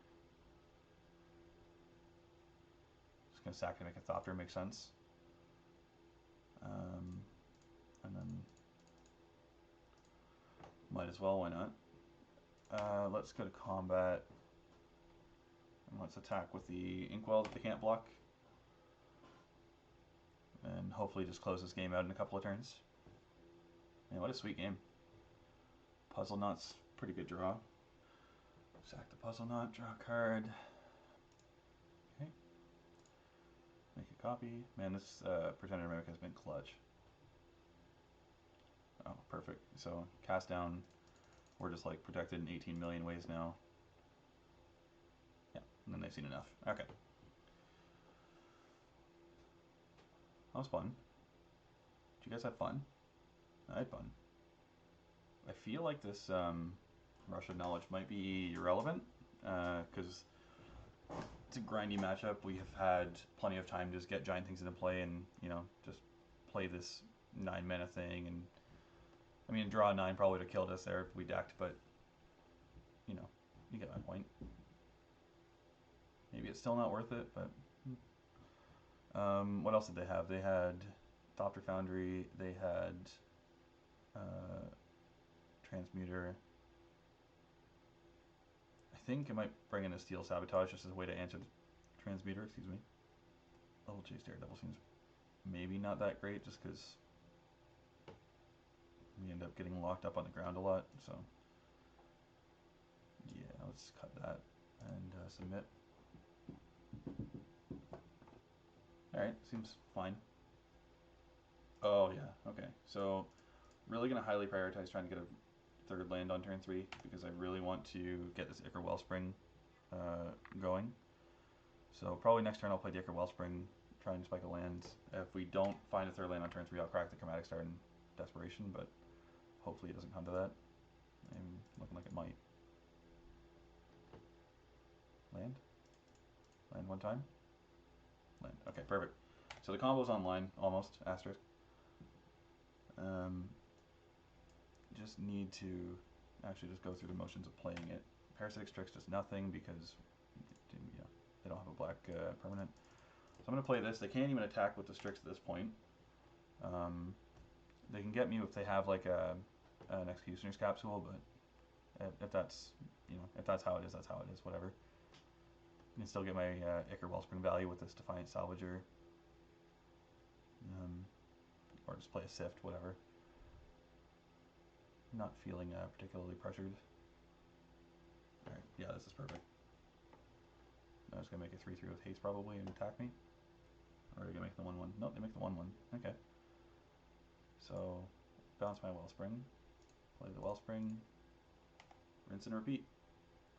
A: Just going to sack to make a Thopter, makes sense. And then might as well, why not? Let's go to combat. And let's attack with the Inkwell that they can't block. And hopefully just close this game out in a couple of turns. Man, what a sweet game. Puzzle Knot's pretty good draw. Sack the Puzzle Knot, draw a card. Okay. Make a copy. Man, this Pretender Mimic has been clutch. Oh, perfect. So, cast down. We're just like protected in 18 million ways now. Yeah, and then they've seen enough. Okay. That was fun. Did you guys have fun? I had fun. I feel like this Russian knowledge might be irrelevant because it's a grindy matchup. We have had plenty of time to just get giant things into play and, you know, just play this 9 mana thing. And I mean, draw 9 probably would have killed us there if we decked, but, you know, you get my point. Maybe it's still not worth it, but... what else did they have? They had Thopter Foundry, they had Transmuter. I think it might bring in a Steel Sabotage just as a way to answer the Transmuter, excuse me. Level Chase Daredevil seems maybe not that great just because we end up getting locked up on the ground a lot, so yeah, let's cut that and submit. Alright, seems fine. Oh yeah, okay. So, really going to highly prioritize trying to get a third land on turn 3 because I really want to get this Ichor Wellspring going. So probably next turn I'll play the Ichor Wellspring, try and spike a land. If we don't find a third land on turn 3, I'll crack the Chromatic Star in desperation, but hopefully it doesn't come to that. I'm looking like it might. Land? Land one time? Land. Okay, perfect. So the combo's online, almost, asterisk. Just need to actually just go through the motions of playing it. Parasitic Strix does nothing because they don't have a black permanent. So I'm going to play this. They can't even attack with the Strix at this point. They can get me if they have like an Executioner's Capsule, but if that's, you know, if that's how it is, that's how it is, whatever. I can still get my Ichor Wellspring value with this Defiant Salvager. Or just play a Sift, whatever. Not feeling particularly pressured. Alright, yeah, this is perfect. I'm just going to make a 3/3 with haste probably and attack me. Or are they going to make the 1/1? No, they make the 1/1. Okay. So, bounce my Wellspring. Play the Wellspring. Rinse and repeat.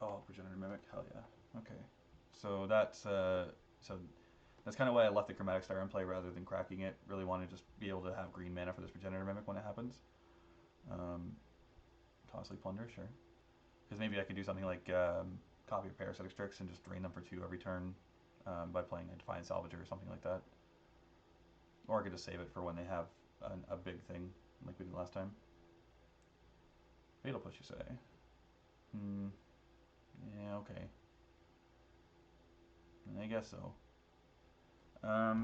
A: Oh, Progenitor Mimic. Hell yeah. Okay. So that's kind of why I left the Chromatic Star in play rather than cracking it. Really want to just be able to have green mana for this Progenitor Mimic when it happens. Costly Plunder, sure. Because maybe I could do something like copy of Parasitic Strix and just drain them for 2 every turn by playing a Defiant Salvager or something like that. Or I could just save it for when they have a big thing like we did last time. Fatal Push, you say? Yeah, okay. I guess so. I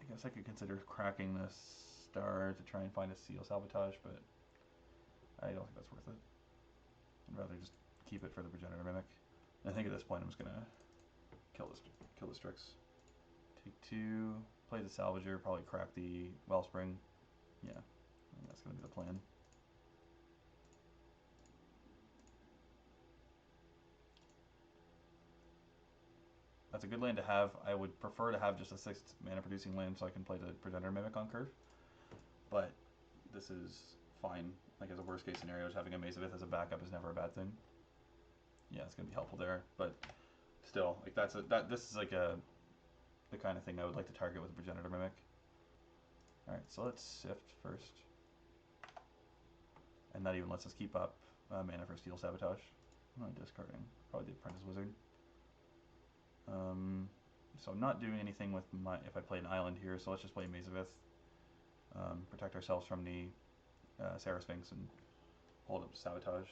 A: guess I could consider cracking this star to try and find a Seal Sabotage, but I don't think that's worth it. I'd rather just keep it for the Progenitor Mimic. And I think at this point I'm just gonna kill the Strix. Take 2, play the Salvager, probably crack the Wellspring. Yeah, I think that's gonna be the plan. That's a good land to have. I would prefer to have just a 6 mana producing land so I can play the Progenitor Mimic on curve. But this is fine. Like as a worst case scenario, just having a Maze of Ith as a backup is never a bad thing. Yeah, it's gonna be helpful there. But still, like this is like the kind of thing I would like to target with a Progenitor Mimic. Alright, so let's sift first. And that even lets us keep up mana for Steel Sabotage. I'm not discarding. Probably the Apprentice Wizard. So I'm not doing anything with my if I play an island here, so let's just play Maze of Ith. Protect ourselves from the Sarah Sphinx and hold up Sabotage.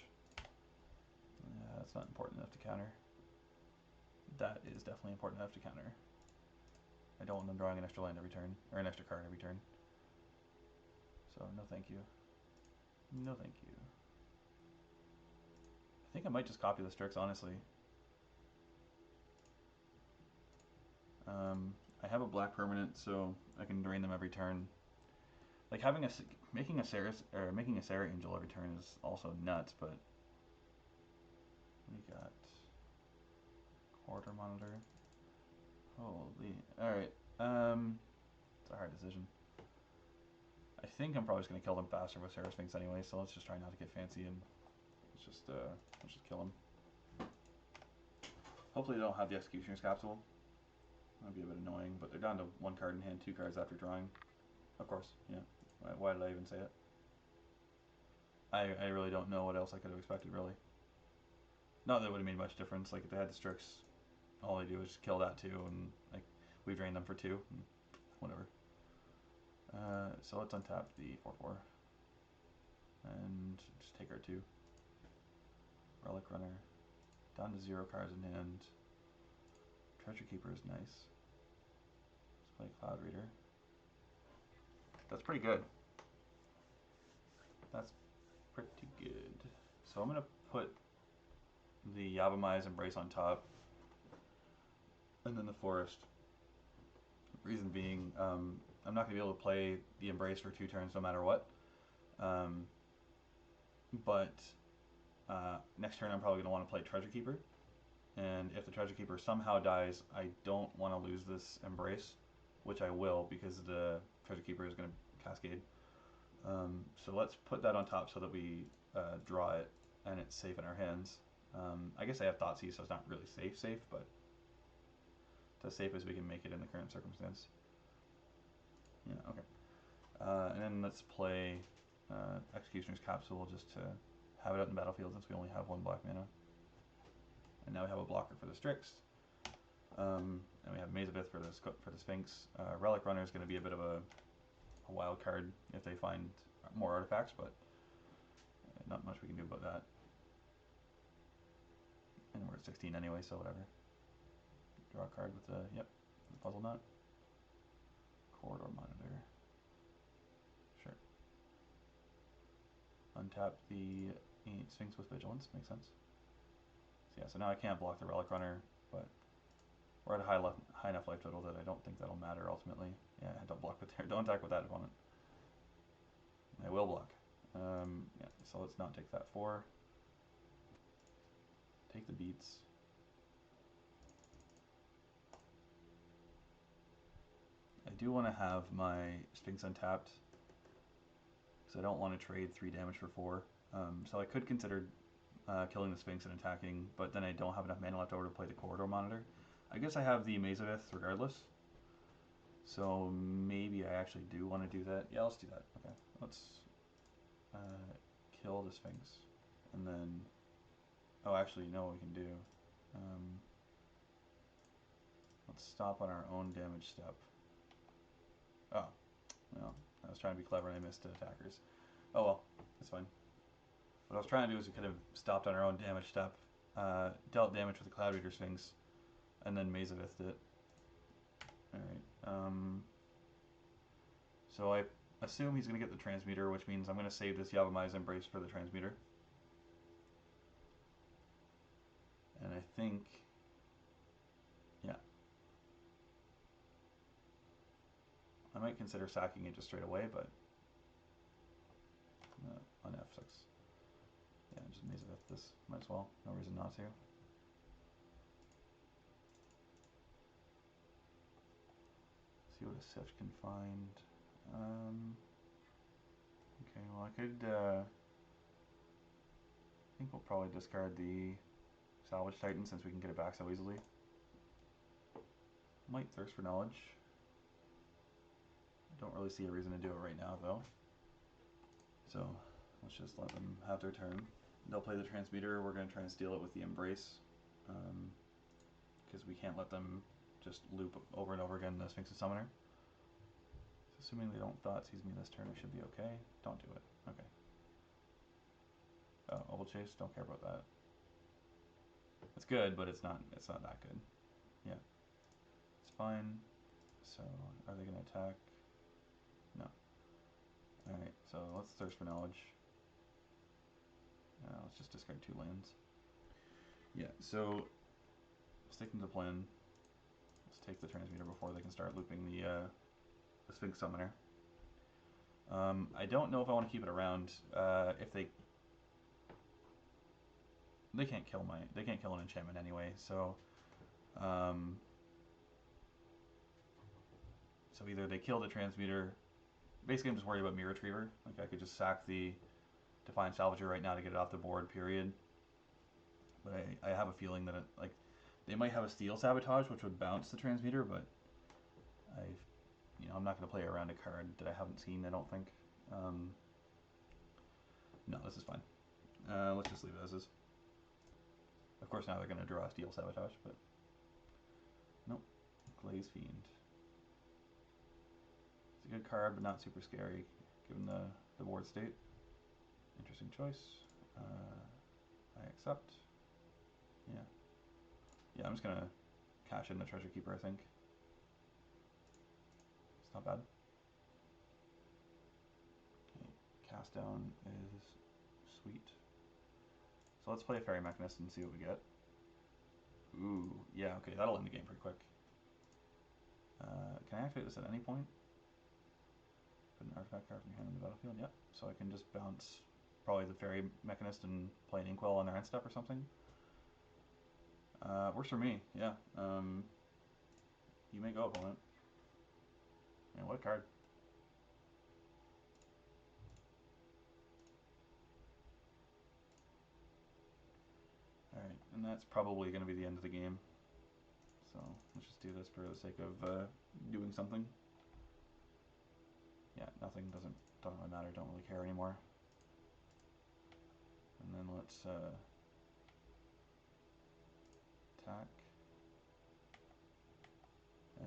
A: That's not important enough to counter. That is definitely important enough to counter. I don't want them drawing an extra land every turn, or an extra card every turn. So no thank you. No thank you. I think I might just copy the Strix, honestly. I have a black permanent, so I can drain them every turn. Like making a Sarah Angel every turn is also nuts, but we got Quarter Monitor. Holy, all right. It's a hard decision. I think I'm probably just gonna kill them faster with Sarah Sphinx anyway, so let's just try not to get fancy and let's just kill them. Hopefully they don't have the Executioner's Capsule. That'd be a bit annoying, but they're down to 1 card in hand, 2 cards after drawing. Of course, yeah. Why did I even say it? I really don't know what else I could have expected, really. Not that it would have made much difference. Like, if they had the Strix, all they do is just kill that too, and like we drain them for 2, and whatever. So let's untap the 4/4 and just take our 2. Relic Runner, down to 0 cards in hand. Treasure Keeper is nice. Let's play Cloud Reader. That's pretty good. That's pretty good. So I'm gonna put the Yavimai's Embrace on top, and then the Forest. Reason being, I'm not gonna be able to play the Embrace for 2 turns no matter what. But next turn I'm probably gonna want to play Treasure Keeper, and if the Treasure Keeper somehow dies, I don't want to lose this Embrace, which I will because the Treasure Keeper is gonna cascade. So let's put that on top so that we draw it and it's safe in our hands. I guess I have Thoughtseize, so it's not really safe, but it's as safe as we can make it in the current circumstance. Yeah, okay. And then let's play Executioner's Capsule just to have it out in the battlefield since we only have 1 black mana. And now we have a blocker for the Strix. And we have Maze of Ith for the Sphinx. Relic Runner is going to be a bit of a wild card if they find more artifacts, but not much we can do about that. And we're at 16 anyway, so whatever. Draw a card with the Puzzle Nut. Corridor Monitor. Sure. Untap the Sphinx with Vigilance, makes sense. So yeah, so now I can't block the Relic Runner, but we're at a high enough life total that I don't think that'll matter ultimately. Yeah, don't block with there. Don't attack with that opponent. I will block. Yeah, so let's not take that 4. Take the beats. I do want to have my Sphinx untapped because I don't want to trade 3 damage for 4. So I could consider killing the Sphinx and attacking, but then I don't have enough mana left over to play the Corridor Monitor. I guess I have the Maze of Ith regardless. So maybe I actually do want to do that. Yeah, let's do that. Okay, let's kill the Sphinx. And then, oh, actually, you know what we can do? Let's stop on our own damage step. Oh, well, I was trying to be clever and I missed the attackers. Oh well, that's fine. What I was trying to do is we could have stopped on our own damage step, dealt damage with the Cloud Reader Sphinx, and then Maze of Ithed it. Alright, so I assume he's going to get the Transmuter, which means I'm going to save this Yavimai's Embrace for the Transmuter. I think, yeah, I might consider sacking it just straight away, but on F6. Yeah, just maze it this. Might as well. No reason not to. See what a sift can find. Okay, well I could, I think we'll probably discard the Salvage Titan since we can get it back so easily. Might Thirst for Knowledge. Don't really see a reason to do it right now though. So let's just let them have their turn. They'll play the Transmuter, we're going to try and steal it with the Embrace. Because we can't let them just loop over and over again the Sphinx and Summoner. So assuming they don't Thought Seize me this turn, it should be okay. Don't do it. Okay. Oh, Oval Chase, don't care about that. It's good, but it's not that good. Yeah. It's fine. So, are they going to attack? No. Alright, so let's Thirst for Knowledge. Let's just discard 2 lands. Yeah, so sticking to the plan. Let's take the Transmuter before they can start looping the Sphinx Summoner. I don't know if I want to keep it around. If they can't kill an enchantment anyway, so so either they kill the Transmuter. Basically, I'm just worried about Mirror Retriever. Like I could just sack the Defiant Salvager right now to get it off the board. Period. But I have a feeling that they might have a Steel Sabotage, which would bounce the Transmuter, but I'm not going to play around a card that I haven't seen. I don't think. No, this is fine. Let's just leave it as is. Of course, now they're going to draw a Steel Sabotage, but nope. Glaze Fiend. It's a good card, but not super scary, given the board state. Interesting choice. I accept. Yeah. Yeah, I'm just going to cash in the Treasure Keeper, I think. It's not bad. Okay, cast down is sweet. So let's play a Fairy Mechanist and see what we get. Ooh, yeah, okay, that'll end the game pretty quick. Can I activate this at any point? Put an artifact card from your hand on the battlefield, yep. So I can just bounce probably the Fairy Mechanist and play an Inkwell on their end step or something. Works for me, yeah. You may go, opponent. Man, what a card. Alright, and that's probably going to be the end of the game. So let's just do this for the sake of doing something. Yeah, nothing doesn't really matter, don't really care anymore. And then let's attack.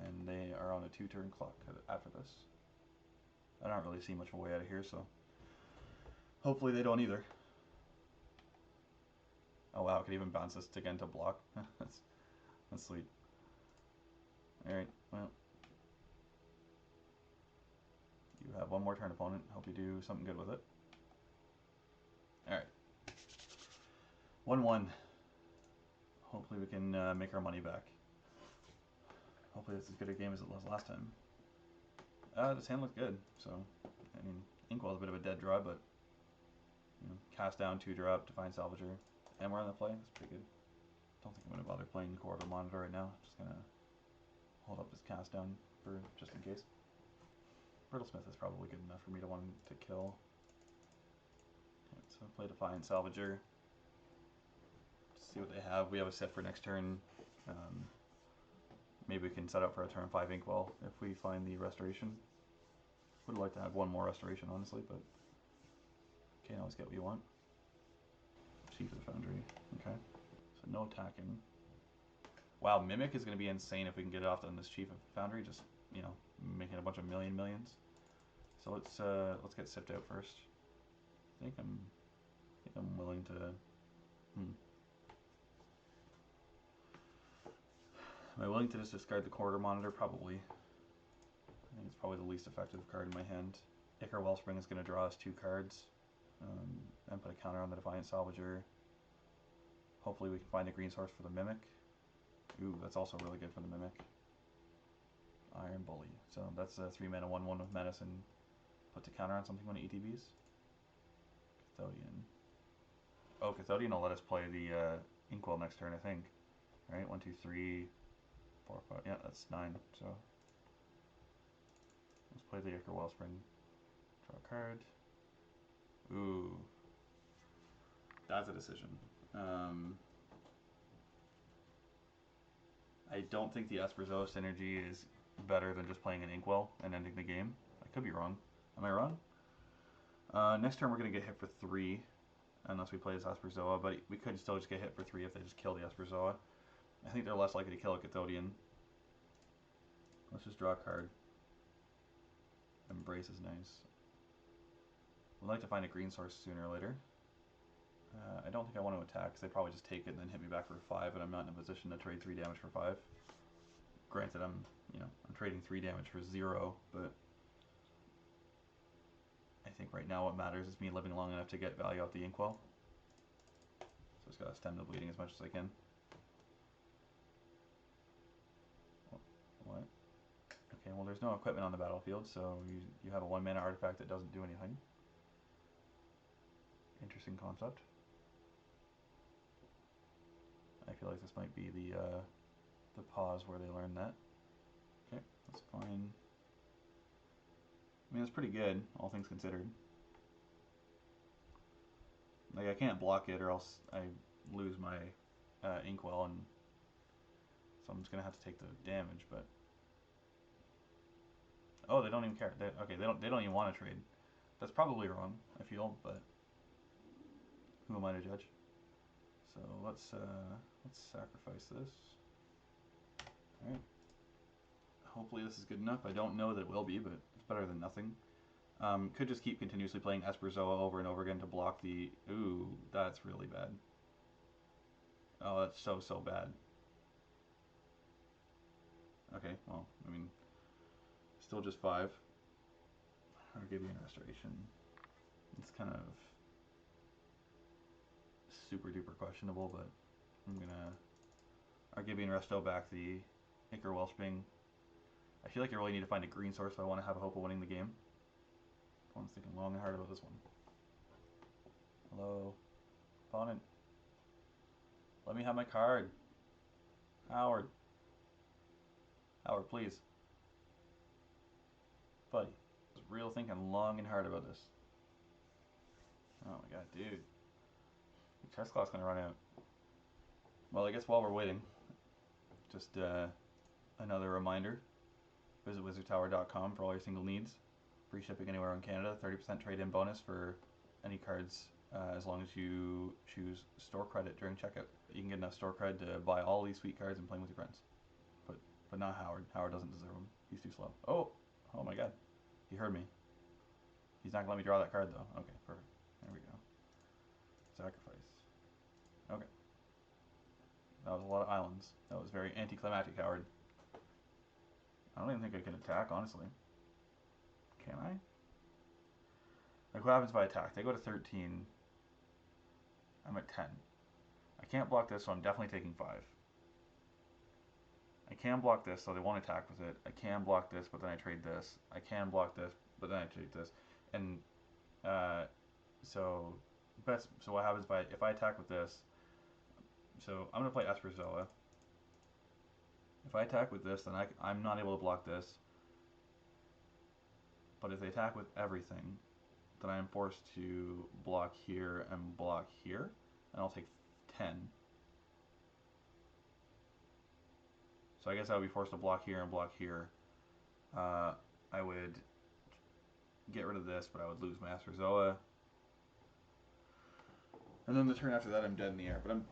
A: And they are on a 2-turn clock after this. I don't really see much of a way out of here, so hopefully they don't either. Oh wow, I could even bounce this again to block. That's sweet. Alright, well. You have one more turn, opponent. Hope you do something good with it. Alright. 1-1. Hopefully we can make our money back. Hopefully it's as good a game as it was last time. This hand looks good, so I mean, Inkwell's a bit of a dead draw, but cast down, 2-drop, Defiant Salvager, and we're on the play. That's pretty good. Don't think I'm going to bother playing Corridor Monitor right now. Just going to hold up this cast down for just in case. Brittlesmith is probably good enough for me to want to kill. Okay, so play Defiant Salvager. See what they have. We have a set for next turn. Maybe we can set up for a turn 5 Inkwell if we find the Restoration. Would like to have one more Restoration, honestly, but can't always get what you want. Chief of the Foundry. Okay. So no attacking. Wow, Mimic is going to be insane if we can get it off on this Chief of Foundry, just, making a bunch of millions. So let's get sipped out first. I think I'm willing to. Am I willing to just discard the Corridor Monitor? Probably. I think it's probably the least effective card in my hand. Ichor Wellspring is going to draw us 2 cards, and put a counter on the Defiant Salvager. Hopefully we can find a green source for the Mimic. Ooh, that's also really good for the Mimic. Iron Bully. So that's a 3 mana 1/1 with medicine. Put to counter on something when it ETBs. Cathodian. Oh, Cathodian will let us play the Inkwell next turn, I think. Right? 1, 2, 3, 4, 5. Yeah, that's 9. So let's play the Ichor Wellspring. Draw a card. Ooh. That's a decision. I don't think the Esperzoa synergy is better than just playing an Inkwell and ending the game. I could be wrong. Am I wrong? Next turn we're going to get hit for 3 unless we play as Esperzoa, but we could still just get hit for 3 if they just kill the Esperzoa. I think they're less likely to kill a Cathodian. Let's just draw a card. Embrace is nice. We'd like to find a green source sooner or later. I don't think I want to attack because they probably just take it and then hit me back for 5, and I'm not in a position to trade 3 damage for 5. Granted, I'm trading 3 damage for 0, but I think right now what matters is me living long enough to get value out the Inkwell. So just gotta stem the bleeding as much as I can. What? Okay, well there's no equipment on the battlefield, so you have a 1 mana artifact that doesn't do anything. Interesting concept. I feel like this might be the pause where they learned that. Okay, that's fine. I mean, it's pretty good, all things considered. Like, I can't block it or else I lose my Inkwell, and so I'm just gonna have to take the damage. But oh, they don't even care. Okay, they don't even want to trade. That's probably wrong, I feel, but who am I to judge? So let's sacrifice this. All right. Hopefully this is good enough. I don't know that it will be, but it's better than nothing. Could just keep continuously playing Esperzoa over and over again to block the... Ooh, that's really bad. Oh, that's so bad. Okay, well, I mean, still just 5. Argivian Restoration. It's kind of super duper questionable, but I'm gonna Argivian Resto back the Ichor Wellspring. I feel like I really need to find a green source if I want to have a hope of winning the game. Opponent's thinking long and hard about this one. Hello, opponent. Let me have my card. Howard. Howard, please. Buddy. I was real thinking long and hard about this. Oh my god, dude. The chest clock's gonna run out. Well, I guess while we're waiting, just another reminder. Visit wizardtower.com for all your single needs. Free shipping anywhere in Canada. 30% trade-in bonus for any cards as long as you choose store credit during checkout. You can get enough store credit to buy all these sweet cards and play with your friends. But not Howard. Howard doesn't deserve them. He's too slow. Oh my god. He heard me. He's not going to let me draw that card though. Okay, perfect. There we go. Sacrifice. Okay. That was a lot of islands. That was very anticlimactic, Howard. I don't even think I can attack, honestly. Can I? Like, what happens if I attack? They go to 13. I'm at 10. I can't block this, so I'm definitely taking 5. I can block this, so they won't attack with it. I can block this, but then I trade this. I can block this, but then I trade this. And so what happens if I attack with this? So I'm going to play Esperzoa. If I attack with this, then I'm not able to block this. But if they attack with everything, then I am forced to block here and block here. And I'll take 10. So I guess I would be forced to block here and block here. I would get rid of this, but I would lose my Esperzoa. And then the turn after that, I'm dead in the air. But I'm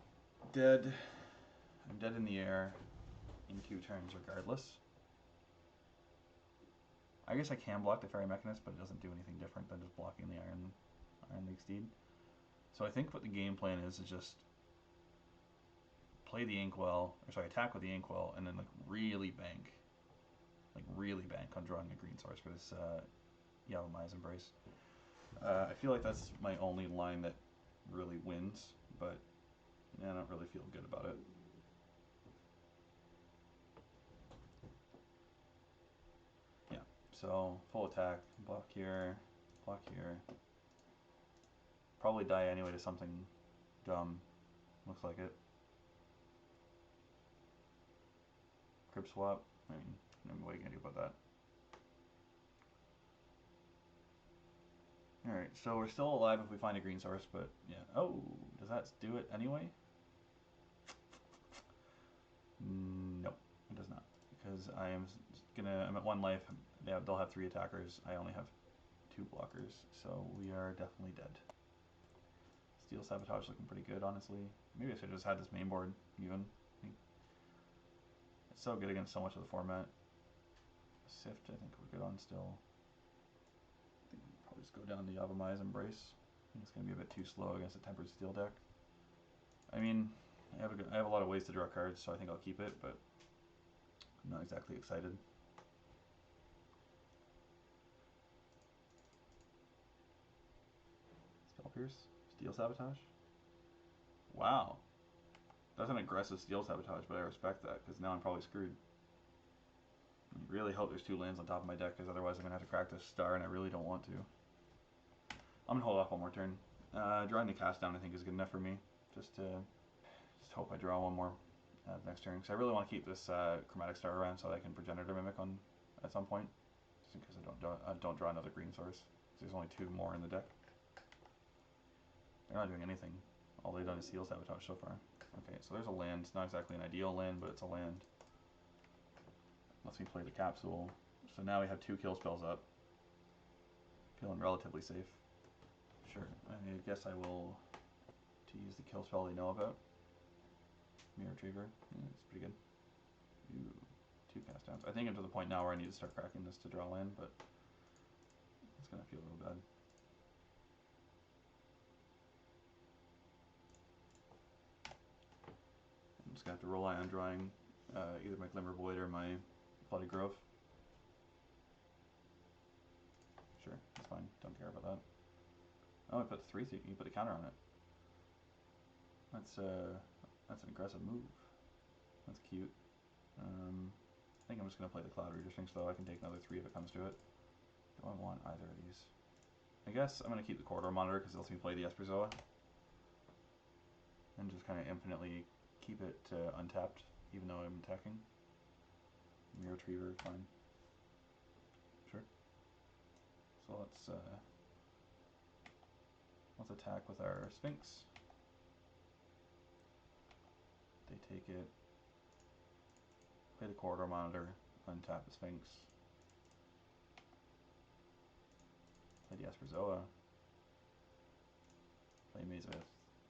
A: dead in the air in 2 turns regardless. I guess I can block the Fairy Mechanist, but it doesn't do anything different than just blocking the Iron League Steed. So I think what the game plan is just play the Inkwell, or sorry, attack with the Inkwell, and then really bank on drawing a green source for this Yavimai's Embrace. I feel like that's my only line that really wins, but Yeah, I don't really feel good about it. Yeah, so full attack, block here, block here. Probably die anyway to something dumb. Looks like it. Crib swap. I mean, what are you gonna do about that? Alright, so we're still alive if we find a green source, but yeah. Oh, does that do it anyway? Nope, it does not. Because I'm at 1 life. They'll have 3 attackers. I only have 2 blockers, so we are definitely dead. Steel Sabotage looking pretty good, honestly. Maybe I should have just had this main board even. It's so good against so much of the format. Sift, I think we're good on still. I think we can probably just go down the Yavimai's Embrace. I think it's going to be a bit too slow against a Tempered Steel deck. I mean, I have a lot of ways to draw cards, so I think I'll keep it, but I'm not exactly excited. Spell Pierce? Steel Sabotage? Wow. That's an aggressive Steel Sabotage, but I respect that, because now I'm probably screwed. I really hope there's 2 lands on top of my deck, because otherwise I'm going to have to crack this star, and I really don't want to. I'm going to hold off 1 more turn. Drawing the cast down I think is good enough for me. Just hope I draw 1 more next turn, because I really want to keep this Chromatic Star around so that I can Progenitor Mimic on at some point, just in case I don't draw another green source. There's only 2 more in the deck. They're not doing anything. All they've done is Steel Sabotage so far. Okay, so there's a land. It's not exactly an ideal land, but it's a land. Lets me play the Capsule. So now we have 2 kill spells up. Feeling relatively safe. Sure, I guess I will use the kill spell they know about. Mirror Retriever. Yeah, it's pretty good. Ooh, 2 cast downs. I think I'm to the point now where I need to start cracking this to draw land, but it's going to feel a little bad. I'm just going to have to rely on drawing either my Glimmer Void or my Bloody Grove. Sure, that's fine. Don't care about that. Oh, I put 3, you put a counter on it. That's an aggressive move. That's cute. I think I'm just going to play the Cloud Reader Sphinx though. I can take another 3 if it comes to it. Do I want either of these? I guess I'm going to keep the Corridor Monitor because it lets me play the Esperzoa. And just kind of infinitely keep it untapped, even though I'm attacking. Mirror Retriever, fine. Sure. So let's attack with our Sphinx. They take it. Play the Corridor Monitor, untap the Sphinx. Play the Esperzoa. Play Maze of Ith.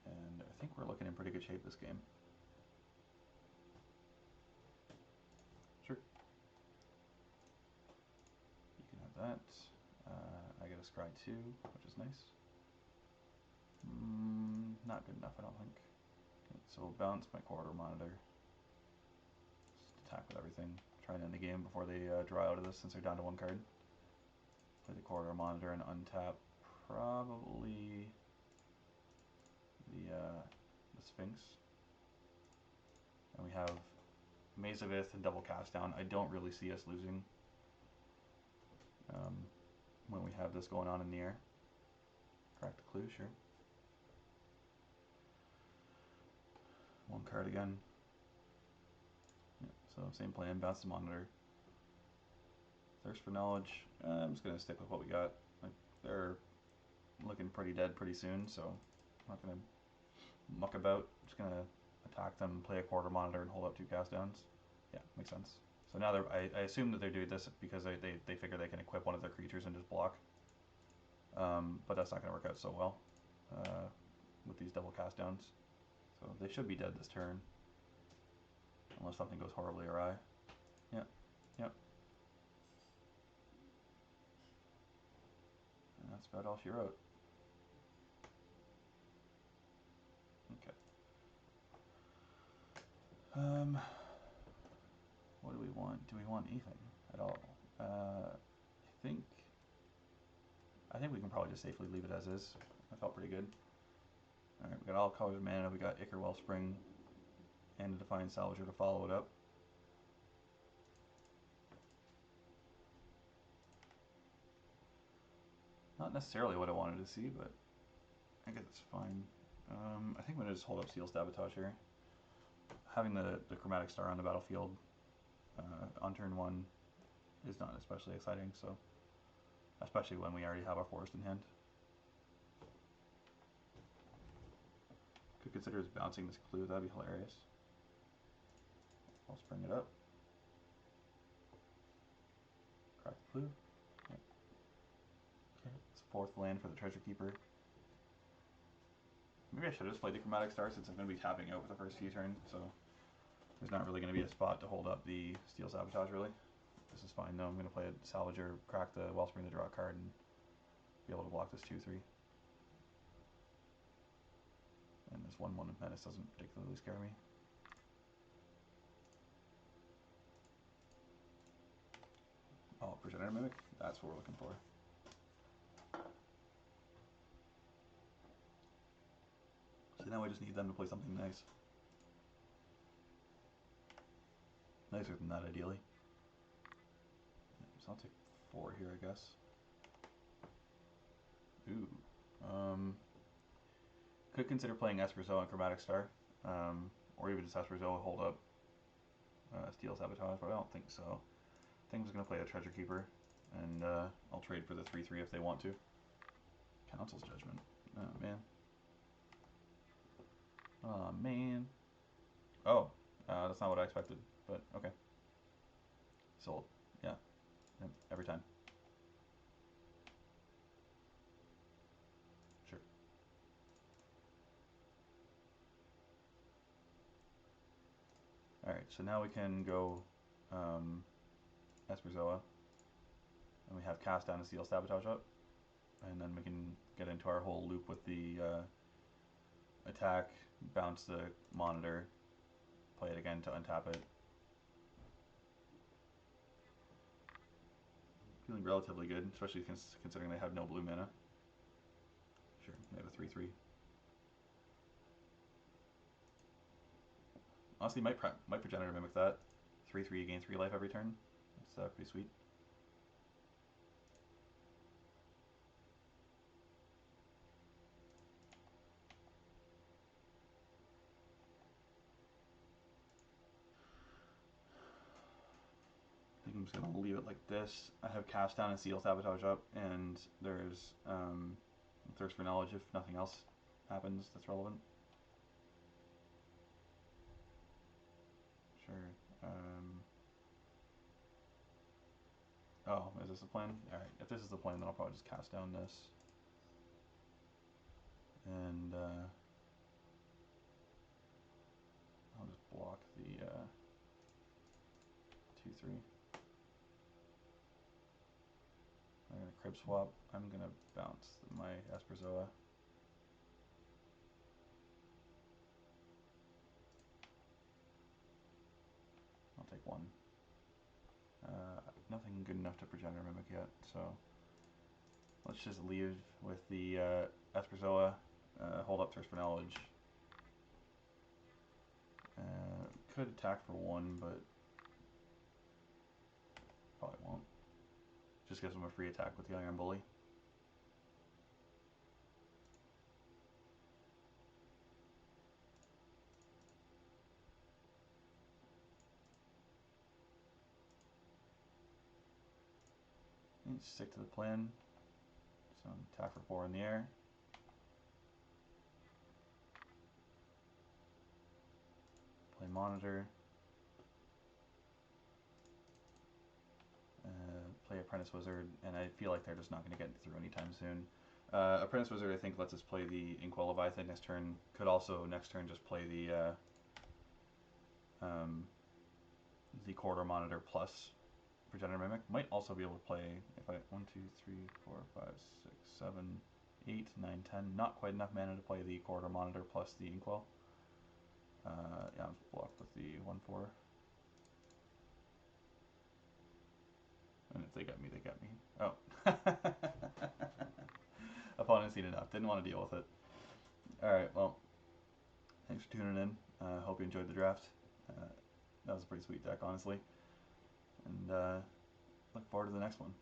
A: And I think we're looking in pretty good shape this game. Sure. You can have that. I get a Scry 2, which is nice. Not good enough, I don't think. Okay, so bounce my Corridor Monitor. Just attack with everything. Try and end the game before they draw out of this since they're down to 1 card. Play the Corridor Monitor and untap probably the Sphinx. And we have Maze of Ith and double cast down. I don't really see us losing when we have this going on in the air. Crack the clue, sure. 1 card again. Yeah, so same plan, bounce the monitor. Thirst for Knowledge. I'm just going to stick with what we got. Like, they're looking pretty dead pretty soon, so I'm not going to muck about. I'm just going to attack them, play a Corridor Monitor, and hold up 2 cast downs. Yeah, makes sense. So now I assume that they're doing this because they figure they can equip one of their creatures and just block. But that's not going to work out so well with these double cast downs. So they should be dead this turn. Unless something goes horribly awry. Yep, yep. And that's about all she wrote. Okay. What do we want? Do we want anything at all? I think we can probably just safely leave it as is. I felt pretty good. Alright, we got all colors of mana. We got Ichor Wellspring and a Defiant Salvager to follow it up. Not necessarily what I wanted to see, but I guess it's fine. I think I'm going to just hold up Seal Sabotage here. Having the Chromatic Star on the battlefield on turn 1 is not especially exciting, so especially when we already have our forest in hand. Could consider just bouncing this clue, that'd be hilarious. I'll spring it up. Crack the clue. Yep. Okay, it's 4th land for the Treasure Keeper. Maybe I should have just played the Chromatic Star since I'm going to be tapping out with the first few turns, so there's not really going to be a spot to hold up the Steel Sabotage, really. This is fine, though. I'm going to play a Salvager, crack the Wellspring to draw a card, and be able to block this 2-3. And this 1-1 Menace doesn't particularly scare me. Oh, Progenitor Mimic? That's what we're looking for. So now I just need them to play something nice. Nicer than that, ideally. So I'll take 4 here, I guess. Ooh. Could consider playing Espresso and Chromatic Star. Or even just Espresso, hold up Steel Sabotage, but I don't think so. I think I'm just going to play a Treasure Keeper, and I'll trade for the 3-3 if they want to. Council's Judgment. Oh, man. Oh, man. Oh, that's not what I expected, but okay. Sold. Yeah. Every time. Sure. Alright, so now we can go Esperzoa, and we have Cast Down and Steel Sabotage up, and then we can get into our whole loop with the attack, bounce the monitor, play it again to untap it. Feeling relatively good, especially considering they have no blue mana. Sure, they have a 3-3. Honestly, might Progenitor Mimic that. 3-3, you gain 3 life every turn. That's pretty sweet. I think I'm just going to leave it like this. I have Cast Down and Seal Sabotage up, and there's Thirst for Knowledge if nothing else happens that's relevant. Sure. Oh, is this the plan? Alright, if this is the plan, then I'll probably just cast down this. And I'll just block the 2-3. I'm going to Crib Swap. I'm going to bounce my Esperzoa. I'll take 1. Nothing good enough to Progenitor Mimic yet, so let's just leave with the Esperzoa, hold up Thirst for Knowledge. Could attack for 1, but probably won't. Just gives them a free attack with the Iron Bully. Stick to the plan. So attack for 4 in the air. Play Monitor. Play Apprentice Wizard, and I feel like they're just not going to get through anytime soon. Apprentice Wizard, I think, lets us play the Inkwell Leviathan next turn. Could also next turn just play the Corridor Monitor plus Progenitor Mimic. Might also be able to play if I 1, 2, 3, 4, 5, 6, 7, 8, 9, 10. Not quite enough mana to play the Corridor Monitor plus the Inkwell. Yeah, I'm blocked with the 1-4. And if they get me, they get me. Oh. Opponent's seen enough. Didn't want to deal with it. All right. Well, thanks for tuning in. Hope you enjoyed the draft. That was a pretty sweet deck, honestly. And look forward to the next one.